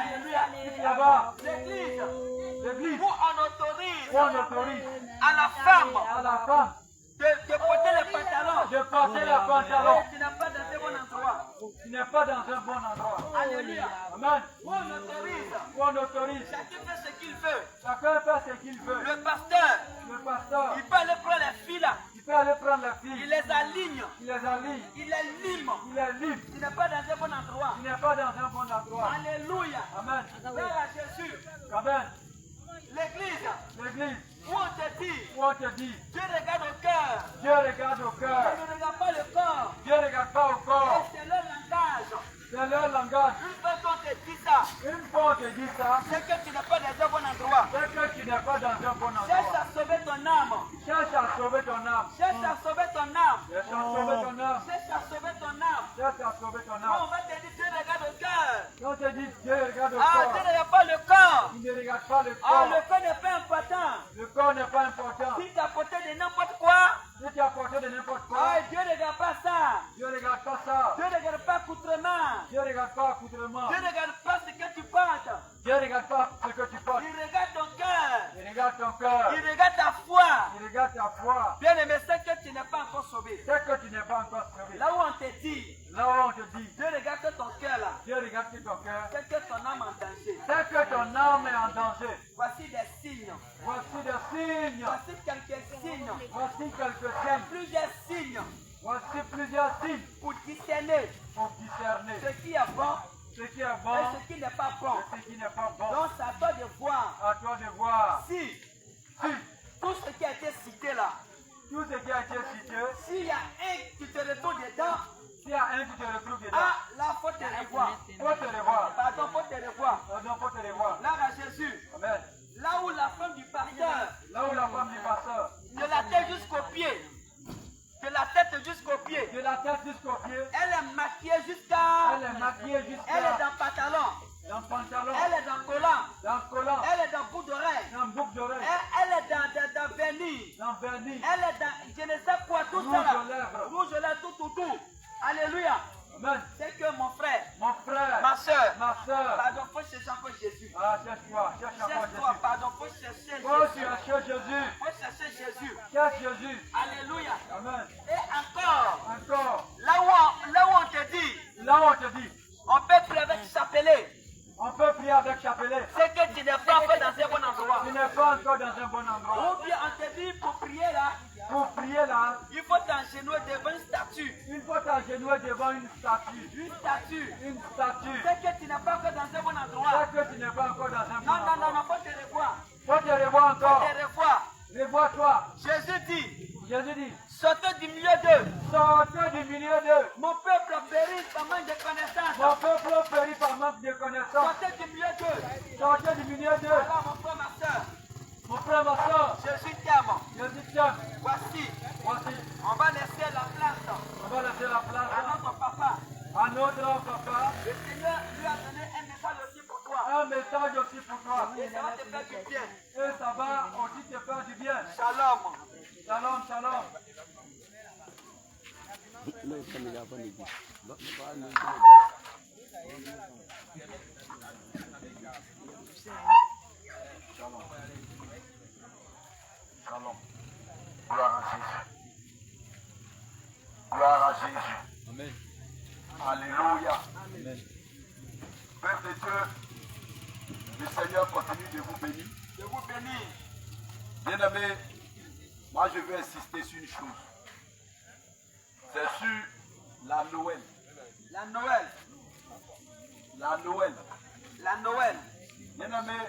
Alléluia. Là-bas, L'église l'église où on autorise où on autorise à la femme à la femme de porter les pantalons. de porter le pantalon. Tu n'es pas dans un bon endroit. Tu n'es pas dans un bon endroit. Alléluia. Amen. Où on autorise. Où on autorise. Chacun fait ce qu'il veut. Chacun fait ce qu'il veut. Le pasteur, Le pasteur, il peut aller prendre les filles là. il peut aller prendre la Il fille, les aligne. il les aligne, Il les lime. il est libre. Tu n'es pas dans un bon endroit. Tu n'es pas dans un bon endroit. Alléluia. Amen. Frère à Jésus. Amen. L'église L'église où on te dit, où on te dit, Dieu regarde au cœur. Dieu regarde au Il cœur, ne regarde pas le corps. Dieu ne regarde pas au Et corps. c'est leur langage. C'est leur langage. Une fois qu'on te dit ça, Une fois on te dit ça, c'est que tu n'es pas dans un bon endroit. c'est que tu n'es pas dans un bon Cherche endroit. à sauver ton âme. Cherche à sauver ton âme. Cherche à sauver ton âme. Cherche à sauver ton âme. Cherche à sauver ton âme. Cherche à sauver ton Quand on âme. va te dire Dieu regarde au cœur. Quand on te dit Dieu regarde au Ah, corps, Dieu ne regarde pas le corps. il ne regarde pas le Ah, corps. le corps n'est pas important. Le corps n'est pas important. Si tu as porté de n'importe quoi, Si tu as porté de n'importe quoi, ah, Dieu ne regarde pas ça. Dieu ne regarde pas ça. Dieu ne regarde pas accoutrement. Dieu ne regarde pas accoutrement. Dieu ne regarde pas ce que tu portes. Dieu ne regarde pas ce que tu portes. Il regarde ton cœur. Il regarde ton cœur. Il regarde ta foi. Il regarde ta foi. Bien aimé, c'est que tu n'es pas encore sauvé. C'est que tu n'es pas encore sauvé. Là où on te dit, Là où on te dit, Dieu regarde que ton cœur là. Dieu regarde que ton cœur. C'est que ton âme est en danger. C'est que ton âme est en danger. Voici des signes. Voici des signes. Voici quelques signes. Voici quelques Il y a signes. plusieurs signes Voici plusieurs signes pour discerner pour discerner ce qui est bon ce qui est bon et ce qui n'est pas bon. et ce qui n'est pas bon. Donc c'est à toi de voir À toi de voir si si tout ce qui a été cité là, tout ce qui a été cité, s'il y a un qui te retrouve dedans, s'il y a un qui te retrouve dedans, ah, là, il faut te revoir. faut te revoir. Pardon, faut te revoir. Pardon, faut te revoir. Là, à Jésus, Amen. là où la femme du pasteur, Là où la femme du pasteur, de la tête jusqu'au pied, de la tête jusqu'au pied, de la tête jusqu'au pied, elle est maquillée jusqu'à... elle est maquillée Elle est jusqu'à dans pantalon, dans le pantalon, elle est dans collant, dans le collant, elle est dans bout d'oreille, dans le boucle d'oreille, elle est dans vernis, dans le vernis. elle est dans je ne sais quoi, tout ça Rouge là, aux lèvres. rouge aux lèvres, tout. Alléluia. Amen. C'est que mon frère, Mon frère, ma soeur, ma soeur, pardon, faut chercher encore Jésus. ah, cherche-toi, cherche encore Cherche-toi, Jésus. pardon, faut chercher Faut Jésus. chercher Jésus. Faut chercher Jésus. Cherche Jésus. Alléluia. Amen. Et encore, Encore, là où on te dit, là où on te dit, on peut prier avec chapelet. on peut prier avec chapelet. C'est que tu n'es pas encore dans un bon endroit. Tu n'es pas encore dans un bon endroit. Ou bien on te dit pour prier là, Pour prier là, il faut t'engenouiller devant une statue. il faut t'agenouiller devant une statue. Une statue. Une statue. C'est que tu n'es pas encore dans un bon endroit. C'est que tu n'es pas encore dans un bon Non, endroit. non, faut te revoir. Faut te revoir Faut encore. te revoir. Revois-toi. Jésus dit, Jésus dit, sortez du milieu d'eux. sortez du milieu d'eux. Mon peuple périt par manque de connaissance. Mon peuple périt par manque de connaissance. Sortez du milieu d'eux. Sortez du milieu d'eux. Alors mon frère, ma soeur, Mon frère, ma soeur, Jésus t'aime. Jésus t'aime. Voici, Voici, on va laisser la place on va laisser la place à notre papa. à notre papa. Le Seigneur lui a donné un message aussi pour toi. Un message aussi pour toi. Et ça va te faire du bien. Et ça va aussi te faire du bien. Shalom. Shalom, shalom. Shalom. Gloire à Jésus. Gloire à Jésus. Amen. Alléluia. Amen. Peuple de Dieu, le Seigneur continue de vous bénir. Je vous bénis. Bien-aimés, moi je veux insister sur une chose. C'est sur la Noël. La Noël. La Noël. La Noël. Bien-aimé,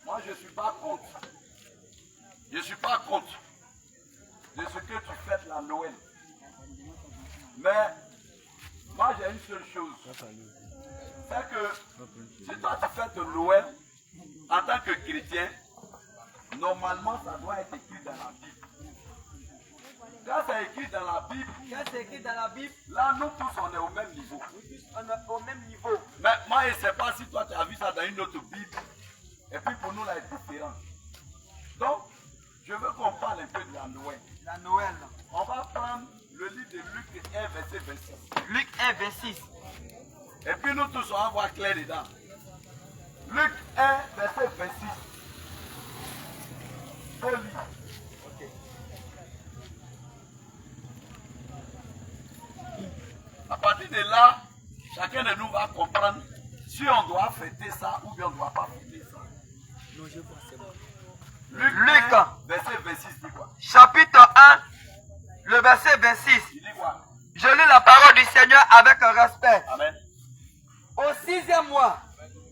moi je ne suis pas contre. Je ne suis pas contre de ce que tu fêtes la Noël. Mais moi j'ai une seule chose. C'est que si toi tu fêtes Noël en tant que chrétien, normalement ça doit être écrit dans la Bible. Quand c'est écrit dans la Bible, là nous tous on est au même niveau. On est au même niveau. Mais moi je ne sais pas si toi tu as vu ça dans une autre Bible. Et puis pour nous là c'est différent. Donc, je veux qu'on parle un peu de la Noël. La Noël. On va prendre le livre de Luc 1 verset 26. Luc 1 26. Et puis nous tous on va voir clair dedans. Luc 1 verset 26. Faut lire. Ok. À partir de là, chacun de nous va comprendre si on doit fêter ça ou bien on ne doit pas fêter ça. Non, je vois, c'est bon. Luc 1 verset 26 dit quoi? Chapitre 1, le verset 26. Il dit quoi? Je lis la parole du Seigneur avec un respect. Amen. Au 6e mois.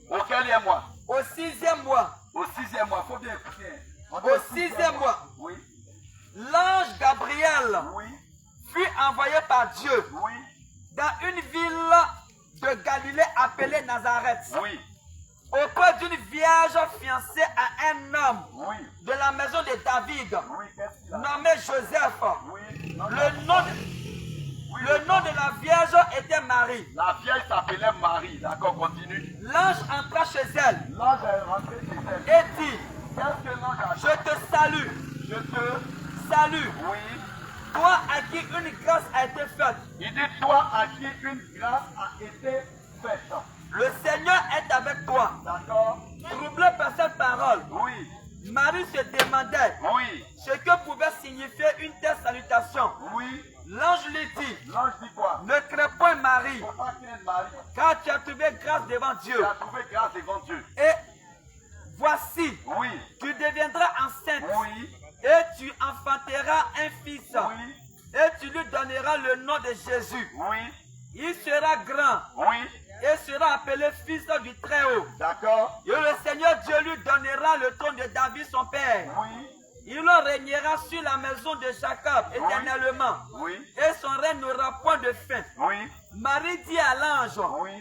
Auquel mois? Au 6e mois. Au 6e mois, il faut bien écouter. Au 6e mois. Oui. L'ange Gabriel Oui. fut envoyé par Dieu Oui. dans une ville de Galilée appelée Nazareth, Oui. auprès d'une vierge fiancée à un homme Oui. de la maison de David, Oui. Qu'est-ce qu'il a? nommé Joseph. Oui. Le nom de la vierge était Marie. La vieille s'appelait Marie. D'accord, continue. L'ange entra chez elle L'ange est rentré chez elle. et dit, Qu'est-ce que l'ange a dit? je te salue, Je te... salue, Oui. toi à qui une grâce a été faite. Il dit toi à qui une grâce a été faite. Le Seigneur est avec toi. D'accord? Troublé par cette parole, Oui. Marie se demandait Oui. ce que pouvait signifier une telle salutation. Oui. L'ange lui dit, L'ange dit quoi? ne crains point Marie, Il ne faut pas craindre Marie. car tu as trouvé grâce devant Dieu. Tu as trouvé grâce devant Dieu. Et voici, Oui. tu deviendras enceinte Oui. et tu enfanteras un fils. Oui. Et tu lui donneras le nom de Jésus. Oui. Il sera grand Oui. et sera appelé fils du Très-Haut. D'accord? Et le Seigneur Dieu lui donnera le trône de David son père. Oui. Il régnera sur la maison de Jacob éternellement. Oui. Et son règne n'aura point de fin. Oui. Marie dit à l'ange, Oui.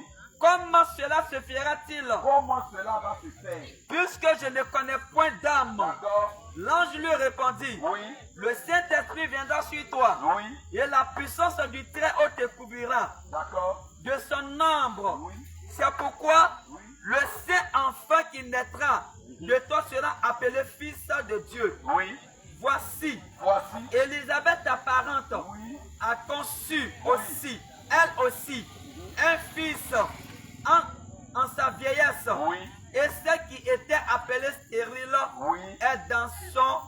comment cela se fera-t-il, Comment cela va se faire? puisque je ne connais point d'âme? D'accord? L'ange lui répondit, Oui. le Saint-Esprit viendra sur toi, Oui. et la puissance du Très-Haut te couvrira D'accord? de son ombre. Oui. C'est pourquoi Oui. le Saint-Enfant qui naîtra de toi sera appelé fils de Dieu. Oui. Voici, Voici. Élisabeth, ta parente, Oui. a conçu aussi, elle aussi, un fils en sa vieillesse. Oui. Et celle qui était appelée stérile Oui. est dans son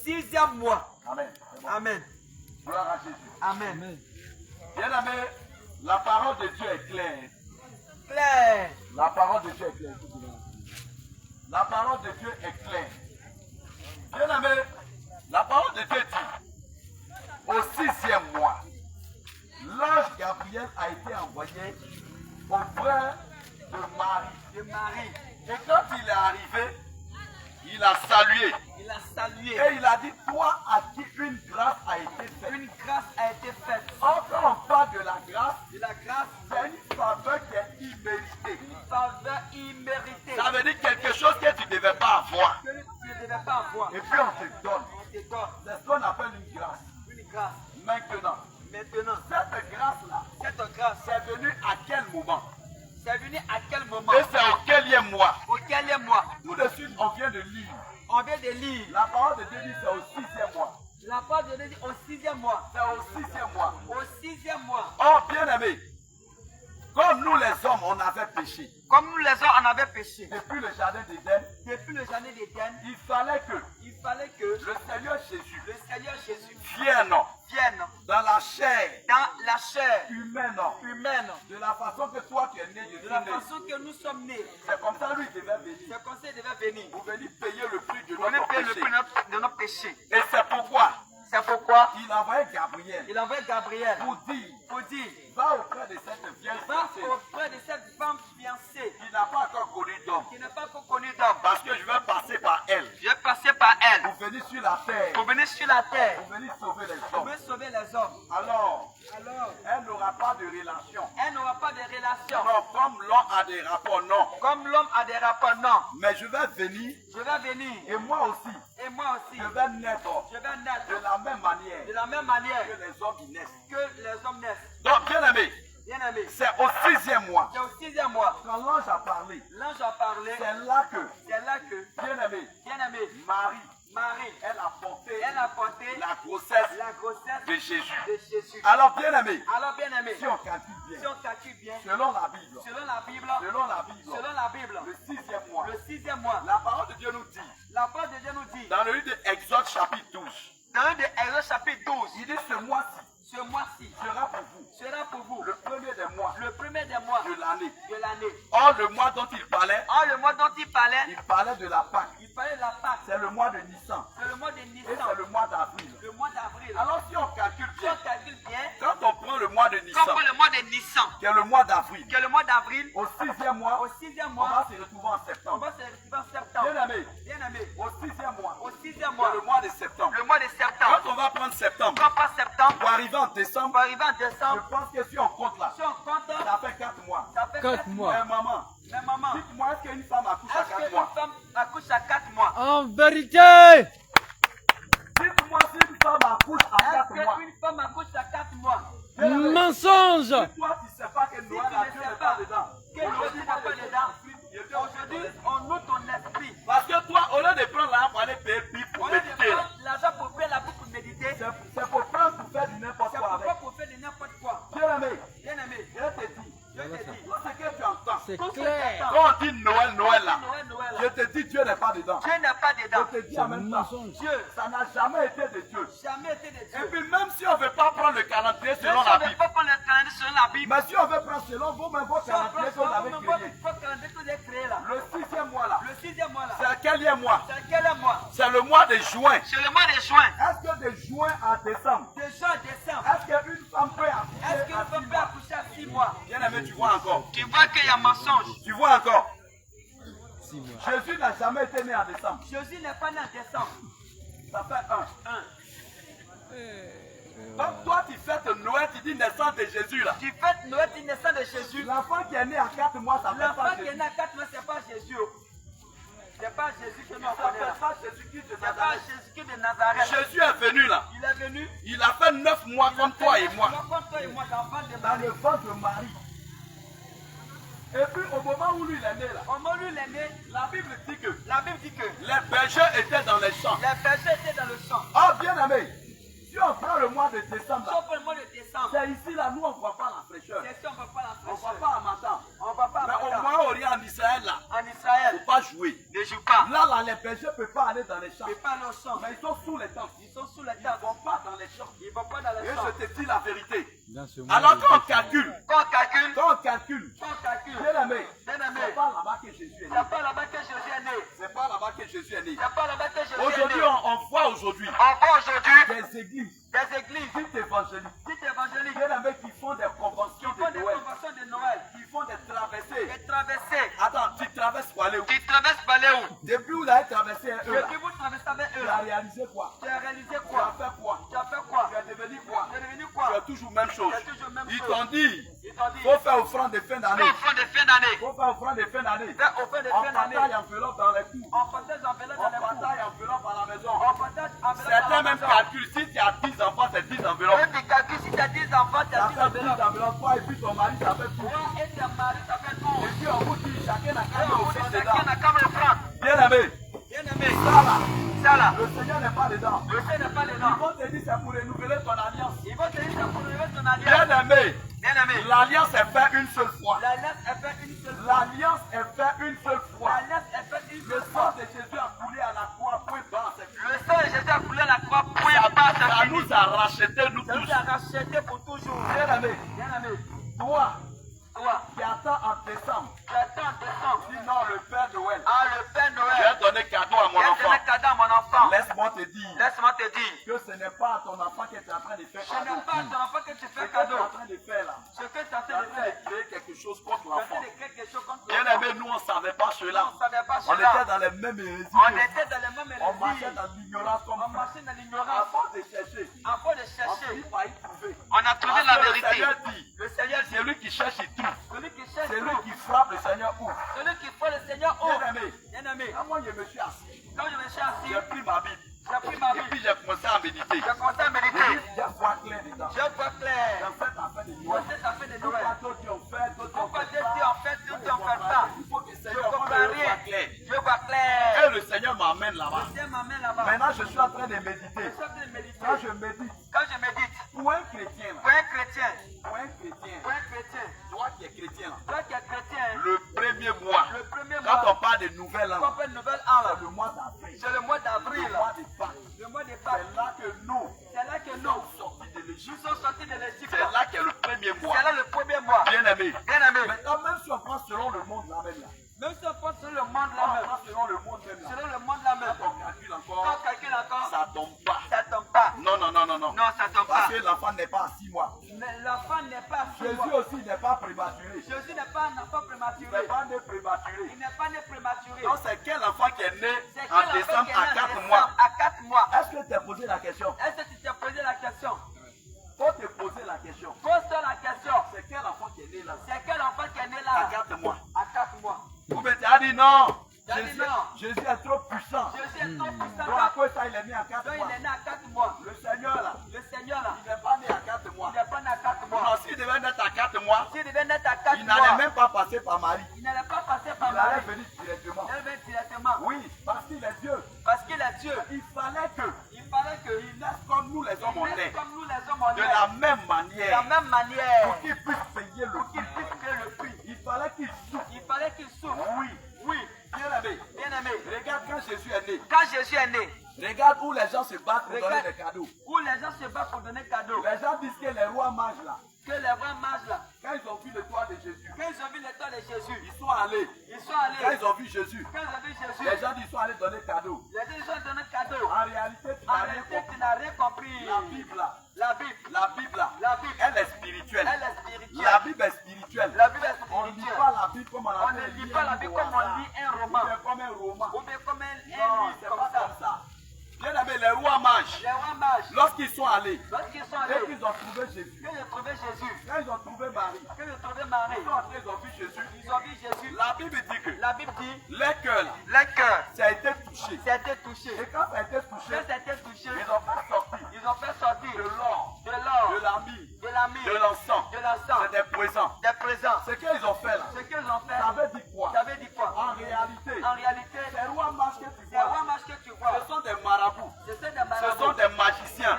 6e mois. Amen. C'est bon. Amen. Gloire à Jésus. Amen. Bien-aimé, la parole de Dieu est claire. Claire. La parole de Dieu est claire. La parole de Dieu est claire. Bien-aimé, la parole de Dieu dit, au 6e mois, l'ange Gabriel a été envoyé auprès de Marie. De Marie. Et quand il est arrivé, il a salué. Il a salué. Et il a dit, toi à qui une grâce a été faite. Une grâce a été faite. Quand on parle de la grâce, De la grâce, c'est une faveur qui est imméritée. une faveur imméritée. Ça veut dire quelque chose que tu ne devais pas avoir. Que tu ne devais pas avoir. Et puis on te donne. On te donne C'est ce qu'on appelle une grâce. une grâce. Maintenant, Maintenant, cette grâce-là, cette grâce, c'est venu à quel moment? c'est venu à quel moment? Et c'est au quelième mois? Au quel mois? Tout de suite, on vient de lire. On vient de lire. La parole de Dieu dit c'est au 6e mois. La parole de Dieu dit au 6e mois. C'est au 6e mois. Au 6e mois. Oh, bien-aimé, comme nous les hommes, on avait péché. Comme nous les hommes, on avait péché. Depuis le jardin d'Éden, Depuis le jardin d'Éden, il fallait que il fallait que le Seigneur Jésus le Seigneur Jésus vienne vienne dans la chair dans la chair humaine, humaine, de la façon que toi tu es né, je de suis la né. façon que nous sommes nés. C'est comme ça lui devait venir. Ce conseil devait venir. Pour venir payer le prix de On est notre payé le péché. prix de nos péchés. Et c'est pourquoi C'est pourquoi il a envoyé Gabriel il envoie Gabriel pour dire, pour dire, va auprès de cette vieille va fiancée auprès de cette femme fiancée qui n'a pas encore connu d'homme. qui n'est pas encore connue d'homme. Parce que je vais passer par elle Je vais passer par elle pour venir sur la terre, pour venir sur la terre, pour venir sauver les pour hommes. venir sauver les hommes. Alors, Alors, elle n'aura pas de relation. elle n'aura pas de relation. Non, comme l'homme a des rapports, non. Comme l'homme a des rapports, non. Mais je vais venir Je vais venir et moi aussi, et moi aussi, je vais naître je vais naître de la même manière de la même manière que les hommes y naissent. que les hommes naissent. Donc, bien aimé, Bien aimé, c'est au 6e mois, c'est au 6e mois. quand l'ange a parlé, L'ange a parlé. c'est là que, C'est là que, bien aimé, bien aimé, Marie, Marie, elle a porté elle a porté la grossesse la grossesse de Jésus. de Jésus. Alors, bien aimé, Alors, bien aimé, si on calcule si bien, on calcule bien, selon la Bible, selon la Bible, selon la Bible, le 6e mois, le 6e mois, la parole de Dieu nous dit, la parole de Dieu nous dit, dans le livre d'Exode chapitre 12, dans le de Exode chapitre 12, il dit ce mois-ci ce mois-ci sera pour vous sera pour vous le premier des mois le premier des mois de l'année. de l'année. Or, le mois dont il Or, le mois dont il parlait de la Pâque. de la Pâque. C'est le mois de Nissan. C'est le mois de Et Nissan, c'est le mois d'avril. le mois d'avril. Alors, si on calcule Si bien, on calcule bien, quand on prend le mois de quand Nissan, on prend le mois de Nissan, qui est le mois d'avril, qui est le mois d'avril, au 6e mois, au 6e on mois, va se retrouver en on septembre. va se retrouver en septembre. Bien aimé, Bien aimé, au 6e mois, au 6e c'est mois, le mois de septembre. le mois de septembre. Quand on va prendre septembre, Quand on passe septembre, pour arriver en décembre, pour arriver en je décembre, pense que si on compte là, si on compte, ça fait 4 mois. ça fait 4 4 mois. Mais maman, Mais maman, dites-moi, est-ce qu'une femme accouche à est-ce 4 qu'une mois? femme accouche à 4 mois? En vérité, Dites-moi si une femme accouche à 4 Est-ce mois. qu'une femme accouche à 4 mois? mensonge. Toi, tu ne sais pas que Si Noël, tu la ne Dieu sais n'est pas pas dedans. que Noël n'est pas dedans, aujourd'hui, on ouvre ton esprit. Parce que toi, au lieu de prendre l'argent pour aller payer Bible On pour a de méditer, prendre l'argent pour payer la boue pour méditer. c'est pour prendre pour faire du n'importe C'est quoi avec. pourquoi pour faire de n'importe quoi. Bien aimé, Bien aimé, je te dis, je te dis, tout ce que tu entends, C'est tout ce que clair. tu attends, quand on dit Noël, Noël là, Noël, Noël, je te dis, Dieu n'est pas dedans. Dieu n'est pas dedans. Je te dis en même temps, Mensonge. Dieu, ça n'a jamais été de Dieu. jamais été de Et Dieu. puis même si on ne veut pas prendre le calendrier Même selon si la on ne veut Bible, pas prendre le calendrier selon la Bible, mais si on veut prendre selon vous-même votre si on prend calendrier que vous avez selon créé, votre calendrier que vous avez créé là, le 6e mois là, le 6e mois là, c'est à quel mois? c'est quel mois? C'est le mois de juin. C'est le mois de juin. Est-ce que de juin à décembre, De juin à décembre. est-ce qu'une femme peut Est-ce accoucher qu'une à 6 femme peut mois? accoucher à 6 mois? Bien aimé, tu vois encore. Tu vois qu'il y a mensonge. Tu vois encore. 6 mois. Jésus n'a jamais été né en décembre. Jésus n'est pas né en décembre. Ça fait 1. 1. Donc toi, tu fêtes Noël, tu dis naissance de Jésus là. Tu fêtes Noël du naissance de Jésus. L'enfant qui est né à 4 mois, ça fait L'enfant pas qui est Jésus. né à 4 mois, c'est pas Jésus. C'est pas Jésus que nous Ça connaissons. fait pas Jésus-Christ de C'est pas Nazareth. Jésus de Nazareth. Jésus est venu là. Il est venu. Il a fait 9 mois comme toi et moi. Comme toi et moi, l'enfant de Dans Marie. le ventre de Marie. Et puis au moment où lui il est né là, Au moment où il est né, la Bible dit que la Bible dit que les bergers étaient dans les champs. les bergers étaient dans le champ. Ah bien aimé, si on prend le mois de décembre Si là, on prend le mois de décembre, c'est ici là, nous on ne voit pas la fraîcheur. c'est si on ne voit pas la On ne voit fraîcheur. pas à matin. On ne voit pas Mais au la Moyen-Orient en Israël là, En il ne Israël, faut pas jouer. ne joue pas. Là, les bergers ne peuvent pas aller dans les champs. Ils ne pas dans le champ. Mais ils sont sous les tentes. Ils sont sous la Ils ne table. vont pas dans les champs. Ils ne vont pas dans le Et champ. je te dis la vérité. Dans ce mois Alors de quand on décembre. calcule, Quand on calcule, bien aimé, c'est pas là-bas que Jésus est né. c'est pas là-bas que Jésus est né. C'est pas là-bas que Jésus est né. C'est pas là-bas que Jésus est Aujourd'hui, né. on voit aujourd'hui On voit aujourd'hui des églises des églises, dites évangéliques, dites évangéliques, bien aimés, qui font des conventions qui font de des Noël, conventions de Noël, qui font des traversées. des traversées. Attends, tu traverses pour aller où? Tu traverses par les où? Depuis où vous avez traversé eux là, Depuis vous traversez avec eux, tu as réalisé quoi? tu as réalisé Tu as quoi? fait quoi? Tu as fait quoi? Tu es devenu quoi? Tu es devenu Tu quoi? as toujours même chose. Tu as toujours même Ils chose. t'ont dit, Ils t'ont dit, faut faire offrande de fin d'année. fais offrande de fin d'année. Faut faire offrande de fin d'année. Fais offrande de On fin d'année. partage enveloppe dans les cours. On partage enveloppe On dans les cours. partage enveloppe à la maison. On partage enveloppe Certains dans la même maison. calculent, si tu as 10 enfants, c'est 10 enveloppes. Même tu calcules si tu as 10 enfants, tu as Ça 10 fait 10 enveloppes. enveloppes, toi et puis ton mari, ça fait tout. Toi et ta mari, ça fait tout. Et puis on vous dit, chacun a Et quand même on vous offrande dit, dedans. chacun a comme offrande. Bien aimé, Bien aimé, ça là, ça là, le Seigneur n'est pas dedans. le Seigneur n'est pas Ils dedans. vont te dire, c'est pour renouveler ton alliance. Il va te dire ça pour lever ton alliance. Bien aimé, Bien aimé, l'alliance est faite une seule fois. l'alliance est faite une seule fois. L'alliance est faite une seule fois. L'alliance est faite une Le seule sang fois. de Jésus a coulé à la croix, point barre, c'est fini. Le sang de Jésus a coulé à la croix, point à part, Ça c'est fini. nous a racheté, nous Ça nous tous. a racheté pour toujours. Bien aimé, Bien aimé, toi, Toi, qui attend en décembre. tu attends en décembre. Dis non, le Père Noël. Ah, le Père Noël. J'ai donné cadeau à mon J'ai enfant. donné cadeau à mon enfant. Laisse-moi te dire Laisse-moi te dire. que ce n'est pas à ton enfant que tu es en train de faire Ce cadeau. n'est pas à ton enfant que tu Ce fais que tu es cadeau. en train de faire là, Ce que tu es en tu es train en de train de faire. créer quelque chose contre Tu es en train l'enfant. de créer quelque chose contre Bien l'enfant. aimé, nous on ne savait pas cela. On ne savait pas On cela. était dans les mêmes hérésies. On que- était dans les mêmes On marchait hérésies. dans l'ignorance comme On vous. marchait dans l'ignorance. Avant de chercher, Avant de on chercher, finit par y trouver. on a trouvé Parce la que le vérité. Seigneur dit, Le Seigneur dit, celui qui cherche, il trouve. celui qui cherche, Celui trouve. qui frappe, le Seigneur ouvre. Celui qui fait le Seigneur Bien ouvre. aimé, Bien aimé, quand moi je me suis assis, quand je me suis assis, j'ai pris ma Bible. j'ai pris ma Et Bible, puis j'ai commencé à méditer. j'ai commencé à méditer. J'ai vois clair dedans. Je vois clair. Dans cette affaire de Dans Noël. cette affaire de Pourquoi Noël. d'autres qui ont fait, d'autres qui ont Pourquoi fait Dieu ça. dit en fait, Dieu en fait pas. Il faut que le Je Seigneur comprends voit rien. clair. Je vois clair. Et le Seigneur m'amène là-bas. Dieu m'amène là-bas. Maintenant, je suis en train de Je méditer. suis en train de méditer. Quand je médite, Quand je médite, pour un chrétien, là, pour un chrétien, pour un chrétien, pour un chrétien, toi qui es chrétien, là, toi qui es chrétien, le premier mois, le premier quand on mois, parle de nouvelles quand on langues, fait une nouvelle an, là, c'est le mois d'avril, c'est le mois le d'avril, mois de Pâques. le mois des Pâques. C'est là que nous C'est là que sommes nous, sortis de l'Égypte. nous sommes sortis de l'Égypte. C'est là qu'est le premier mois. C'est là le premier mois. Bien aimé. Bien aimé. Maintenant, même si on prend selon le monde là même là, Même si on pense sur le monde on là même, prend selon le monde même là, selon le monde là même, on calcule quand encore, on calcule encore, ça tombe pas. ça tombe pas. Non, non, non, non, non. Non, ça tombe Parce pas. que l'enfant n'est pas à 6 mois. Mais l'enfant n'est pas six Jésus mois. aussi n'est pas prématuré. Jésus n'est pas un enfant Il n'est prématuré. pas né prématuré. Il n'est pas né prématuré. Donc c'est quel enfant qui est né C'est quel en enfant décembre qui est né à en 4 décembre mois? à 4 mois. Est-ce que tu as posé la question? Est-ce que tu t'es posé la question? Faut te poser la question. Pose-toi la question. C'est quel enfant qui est né là? C'est quel enfant qui est né À là 4 mois. à 4 mois? Ou bien tu as dit non. Tu as dit non. Jésus est trop puissant. Jésus est trop puissant. Donc à cause de ça, il est né à 4 Donc mois. il est né à 4 mois. Le Seigneur là, Le Seigneur là, il n'est pas né à 4 mois. il n'est pas né à 4 Non, mois. s'il devait naître à 4 mois, S'il devait naître à 4 il mois, n'allait même pas passer par Marie. il n'allait pas passer par Il allait Marie. venir directement. Il allait venir directement. Oui, parce qu'il est Dieu. Parce qu'il est Dieu. Il fallait Il fallait qu'il qu'il naisse comme nous les hommes en naisse terre. comme nous les hommes en De la terre. même De la manière. même manière. Pour qu'il puisse payer le Pour qu'il prix. puisse payer le prix. Il fallait qu'il souffre. Il fallait qu'il souffre. Oui. Oui, Bien aimé. bien aimé. Regarde quand Jésus est né. Quand Jésus est né, Regarde où les gens se battent pour Regarde. donner des cadeaux. où les gens se battent pour donner cadeau, Les gens disent que les rois mages là, que les vrais mages là, quand ils ont vu l'étoile de Jésus, quand ils ont vu l'étoile de Jésus, ils sont allés. ils sont Quand allés. ils ont vu Jésus, Quand ils ont vu Jésus, les gens disent qu'ils sont allés donner cadeau. les gens ils ont donné cadeau. En réalité, tu En n'as rien réalité, compris. tu n'as rien compris. La Bible là, La Bible, la Bible là, la Bible, elle est spirituelle. elle est spirituelle. La Bible est spirituelle. La Bible est On ne lit spirituelle. pas la Bible comme on On appelle ne lit pas la Bible comme on lit un roman. comme un roman. Ou bien comme un Non, livre c'est comme pas ça. comme ça. Bien aimé, les rois mages, Les rois mages, lorsqu'ils sont allés, lorsqu'ils sont et allés, qu'ils ont trouvé Jésus, quand ils ont trouvé Jésus, quand ils ont trouvé Marie, quand ils ont trouvé Marie, ils sont entrés, ils ont vu Jésus. ils ont vu Jésus. La Bible dit que La Bible dit, les cœurs, là, les cœurs, ça a été touché. ça a été touché. Et quand ça a été Quand touché, ça a été touché, ils ont fait sortir ils ont fait sortir de l'or, de l'or, de la mie, de la myrrhe, de l'encens, de l'encens, c'est des présents. des présents. Ce qu'ils ont fait là, Ce qu'ils ont fait, ça veut dire quoi? ça veut dire quoi? En réalité, En réalité, les rois mages que tu les vois, rois mages que tu vois, ce sont des marabouts, ce sont des ce sont marabouts, des magiciens,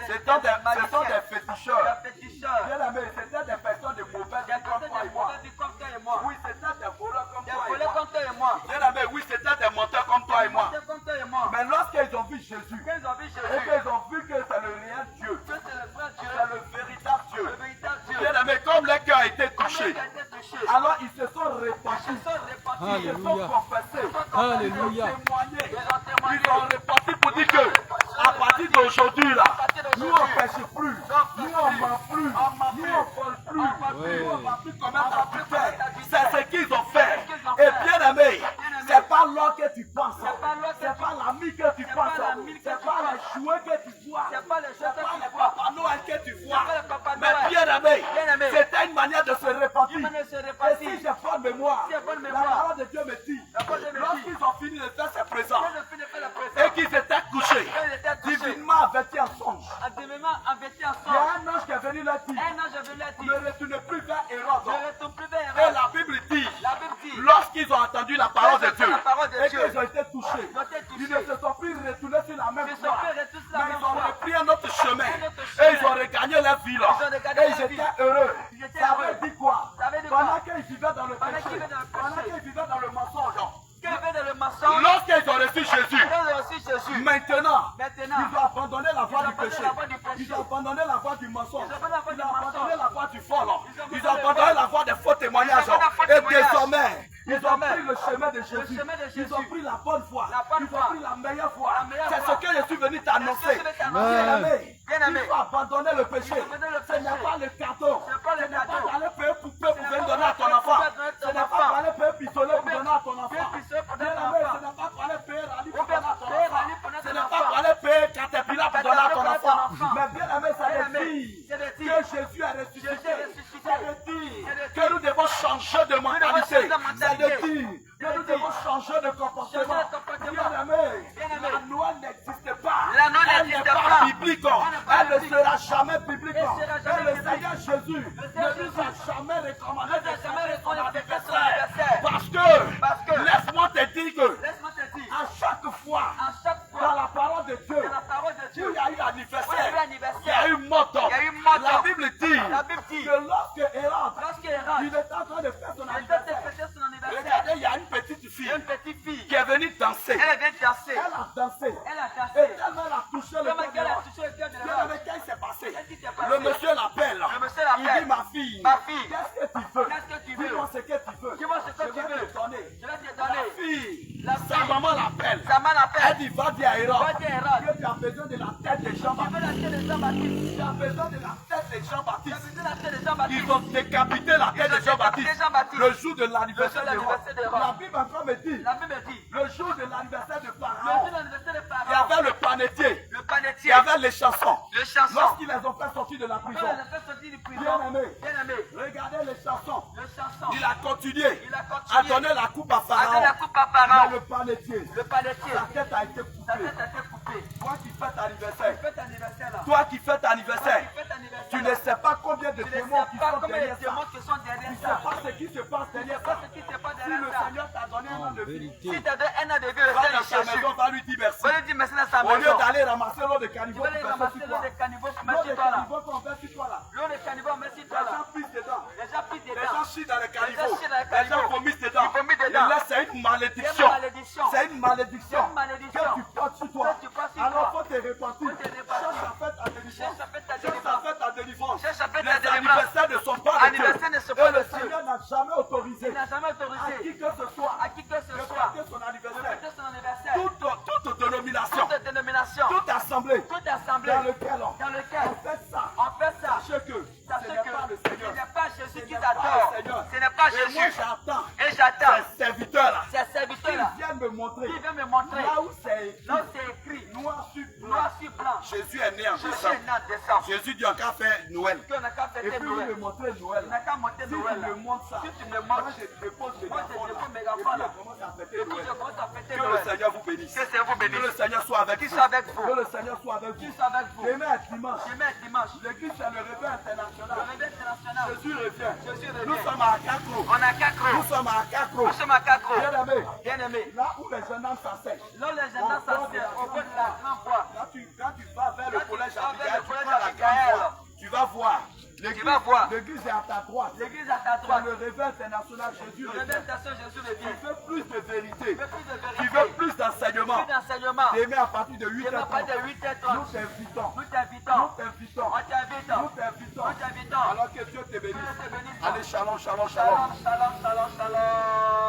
ce sont des féticheurs. des féticheurs, Bien aimé, c'était des personnes de mauvaise des vie comme personnes toi et de moi. mauvais vie comme toi et moi, Oui, c'était des voleurs comme des toi et voleurs moi. comme toi et moi, Bien aimé, oui, c'était des menteurs comme toi et moi. des comme toi et moi. Mais lorsqu'ils ont vu Jésus, Quand ils ont vu et Jésus, qu'ils ont vu que c'est le réel Dieu, que c'est le vrai Dieu, c'est le véritable Dieu. le véritable Dieu, Bien aimé, comme les cœurs étaient comme touchés, il a été touché, alors ils se sont ils répanchis, sont répartis, ils se sont confessés, ils ont Alléluia. témoigné, ils ont témoigné. ils ont réparti pour dire que à partir d'aujourd'hui là, nous on ne pêche plus, nous on ne ment plus, nous on vole plus, nous on ne va plus commettre adultère. C'est ce qu'ils ont fait. Et bien aimé, c'est pas l'or que tu penses, c'est pas l'ami que tu penses, c'est pas les jouets que tu vois, C'est pas les c'est choses pas que les tu vois, Papa Noël que tu vois. c'est pas le Papa Mais Noël. bien aimé, Bien-aimé. c'était une manière de se répartir. Une manière de se Et répartir. si j'ai bonne mémoire, Si j'ai bonne la mémoire, parole de Dieu me dit, la parole de Dieu me dit, lorsqu'ils ont fini de faire ses présents quand je finis de faire la et présence, qu'ils étaient couchés, quand ils étaient touchés, divinement avertis en songe, intimement investi il y a ensemble, un ange qui est venu leur dire, un ange est venu leur ne dire, retournez plus vers Hérode. ne retourne plus vers Et Hérode. la Bible dit, La Bible dit, lorsqu'ils ont entendu la parole de Dieu La parole de et Dieu. qu'ils ont été touchés, Ils ont été touchés. ils ne se sont plus retournés sur la même Ils se voie, sont fait tous la mais même ils ont voie. repris un autre chemin Un autre et ils chemin. ont regagné leur ville. Ils ont regagné Et leur ils vie. étaient heureux. Ils étaient Ça heureux. veut dire quoi? Ça veut dire Pendant quoi? qu'ils vivaient dans le Pendant péché, qu'ils vivaient dans le péché. pendant qu'ils vivaient dans le mensonge, Quand ils viennent dans le mensonge, lorsqu'ils ont reçu Jésus, quand ils ont reçu Jésus, maintenant, maintenant, ils ont abandonné la voie Ils ont du péché. abandonné la voie du péché. Ils ont abandonné la voie du mensonge. Ils ont abandonné la voie Ils du ont abandonné mensonge. la voie du vol. Ils ont Ils ont abandonné la voie des faux témoignages. chemin de Jésus. chemin de Ils ont Jésus. pris la bonne voie. La bonne Ils ont voie. pris la meilleure voie. La meilleure C'est ce voie. que je suis venu t'annoncer. Amen. Bien-aimé, il faut abandonner le péché. Il faut abandonner le Ce n'est péché. pas le cadeau. Ce n'est pas le Ce n'est pas cadeau. d'aller payer poupée pour Ce n'est venir pas donner à ton d'aller enfant. donner à ton Ce n'est enfant. pas d'aller payer pistolet pour donner à ton enfant. Payer pistolet pour donner à ton Bien-aimé, enfant. ce n'est pas pour aller payer rallye Ou pour bien donner à ton payer enfant. rallye pour donner à Ce ton n'est pas enfant. pour aller payer Caterpillar pour donner à ton Caterpillar pour enfant. ton enfant. Mais bien-aimé, c'est des Bien-aimé, filles c'est des filles. que Jésus a ressuscité. Jésus est ressuscité. C'est des filles C'est des que filles. nous devons changer de mentalité. changer de C'est mentalité. des filles que nous devons changer de comportement. Changer de comportement. Bien-aimé, Bien-aimé. la Noël n'existe pas. La Noël Elle n'existe n'est pas pas. biblique. pas Elle ne biblique. sera jamais biblique. Elle sera jamais Et le biblique. Seigneur Jésus Seigneur ne nous a jamais recommandé Ne de nous a jamais fêter son recommandé de fêter son anniversaire. anniversaire. Parce que, laisse-moi te dire que Laisse-moi te dire. à chaque fois, À chaque dans fois, la parole de Dieu, dans la parole de où Dieu, il y a eu où il y a eu anniversaire, anniversaire, il y a eu motto. il y a eu motto. La Bible dit La Bible dit que lorsque Hérode, lorsque Hérode il était en train de faire son était de anniversaire, fêter son anniversaire, regardez, il y a une petite il y fille a une petite fille qui est venue danser. elle vient danser. Elle a dansé. Elle a Et dansé. tellement elle a touché le Comment cœur qu'elle a d'Hérode. touché le cœur de Bien Hérode? aimé, qu'est-ce qui s'est passé? Qu'est-ce qui s'est passé? Le monsieur l'appelle. Le monsieur l'appelle. Il dit, ma fille, Ma fille, qu'est-ce que tu veux? qu'est-ce que tu veux? Dis-moi ce que tu veux. Dis-moi ce que Je tu vais veux. te donner. Je vais te La donner. fille, La sa fille. maman l'appelle. Sa main Elle l'appelle. dit, va dire à Hérode Va dire à Hérode. que tu as besoin de la tête de Tu veux Jean-Baptiste. la tête de Jean-Baptiste. Tu as besoin de la tête de Tu as Jean-Baptiste. besoin de la tête de Jean-Baptiste. Ils ont décapité la tête de Ils ont Jean-Baptiste décapité Jean-Baptiste. le jour de l'anniversaire Le jour de d'Hérode. l'anniversaire d'Hérode. La Bible encore me dit, La Bible dit, le jour de l'anniversaire de le Pharaon, jour de l'anniversaire de il y Pharaon, avait le panetier, le il panetier, y avait les chansons. le chanson, Lorsqu'ils les ont fait sortir de la quand prison, elle a fait sortir du prison, Bien-aimé. bien-aimé, regardez les chansons. le chanson, Il a continué il a à continué donner la coupe à à donner Pharaon. la coupe à Mais Pharaon, le panetier, le panetier, sa tête a été sa coupée. tête a été coupée. Toi qui fêtes anniversaire, Faites anniversaire là. toi qui fêtes anniversaire, Faites anniversaire. tu ne sais pas combien de Tu ne démons sais qui pas sont combien de derrière ça. démons qui sont Tu derrière ne sais ça. pas ce qui se passe Tu ne sais derrière pas ça. ce qui se passe Si le derrière ça. Seigneur t'a donné un an de vie, Vérité. Si tu as un an de vie, le va Seigneur dans ta Jésus. maison, va lui dire merci. Va lui dire merci dans sa Au lieu maison. d'aller ramasser l'eau de Tu caniveau vas pour aller faire ramasser sur l'eau toi. de caniveau pour L'eau mettre de sur toi là. caniveau qu'on fait sur toi là. L'eau de caniveau, on met sur Les toi là. gens pissent dedans. Les gens pissent Les dedans. gens chient dans le caniveau. chient dans le Les gens caniveau. vomissent dedans. Ils vomissent dedans. Et là, c'est une C'est malédiction. une malédiction. C'est une malédiction. C'est une malédiction. Que tu portes sur toi. Que tu portes sur Alors, toi. faut te repentir. Faut te repentir. Cherche à faire ta délivrance. Cherche à faire ta Cherche à délivrance. faire ta délivrance. Cherche à faire ta Les délivrance. anniversaires ne sont pas de Dieu. Anniversaires ne sont Et pas le de Dieu. Seigneur n'a jamais autorisé Il n'a jamais à qui autorisé que ce soit à qui que ce de soit fêter son de anniversaire. fêter son anniversaire. Toute dénomination, Toute dénomination, toute assemblée toute assemblée dans lequel on dans lequel fait ça. on fait ça. Sachez que ce Sachez n'est que pas le ce Seigneur. n'est pas Jésus Ce qui n'est pas t'adore. le Seigneur. Ce n'est pas Et moi Jésus. j'attends Et j'attends ces serviteurs-là ces serviteurs-là qui viennent me montrer qui viennent me montrer là où c'est écrit, là où c'est écrit noir sur blanc. noir sur blanc. Jésus est né en Jésus décembre. est né en décembre. Jésus dit encore faire Noël. Qu'on n'a qu'à Et fêter puis il Noël. me montrer Noël. On n'a qu'à monter Si tu Noël. me montres ça, Si tu me moi montres, je dépose mes moi, je gafons dépose mes là. gafons Et là. puis je commence à fêter Et puis Noël. je commence à fêter Que le Noël. Seigneur vous bénisse. Que c'est vous Que le bénisse. Seigneur soit avec Qui vous. soit avec vous. Que le Seigneur soit avec Qui vous. soit avec vous. Demain est dimanche. Demain dimanche. L'église c'est le réveil Le international. réveil international. Jésus revient. Jésus revient. Nous sommes à Cacro. On a 4 Nous jours. sommes à Cacro. Nous sommes à 4 jours. Bien aimé. Bien aimé. Là où les jeunes hommes s'assèchent. Là, les gens s'asseyent au bord de la grande voie. Quand tu vas vers le Quand tu collège vas vers Abigail, le tu collège prends la Abigail, grande voie. Tu vas voir. vas voir. L'église est à ta droite. L'église à ta C'est droite. le réveil international. Jésus Le revient. réveil international, Jésus Tu revient. veux plus de vérité. Tu veux plus de Tu vérité. veux plus d'enseignement. Plus d'enseignement. Demain à partir de Demain, à partir 8h30. de Nous 8h30. t'invitons. Nous t'invitons. Nous t'invitons. On t'invite. Nous t'invitons. Nous t'invitons. Alors que Dieu te Que Dieu bénisse. te bénisse. Allez, shalom, shalom, shalom. Shalom, shalom, shalom, shalom.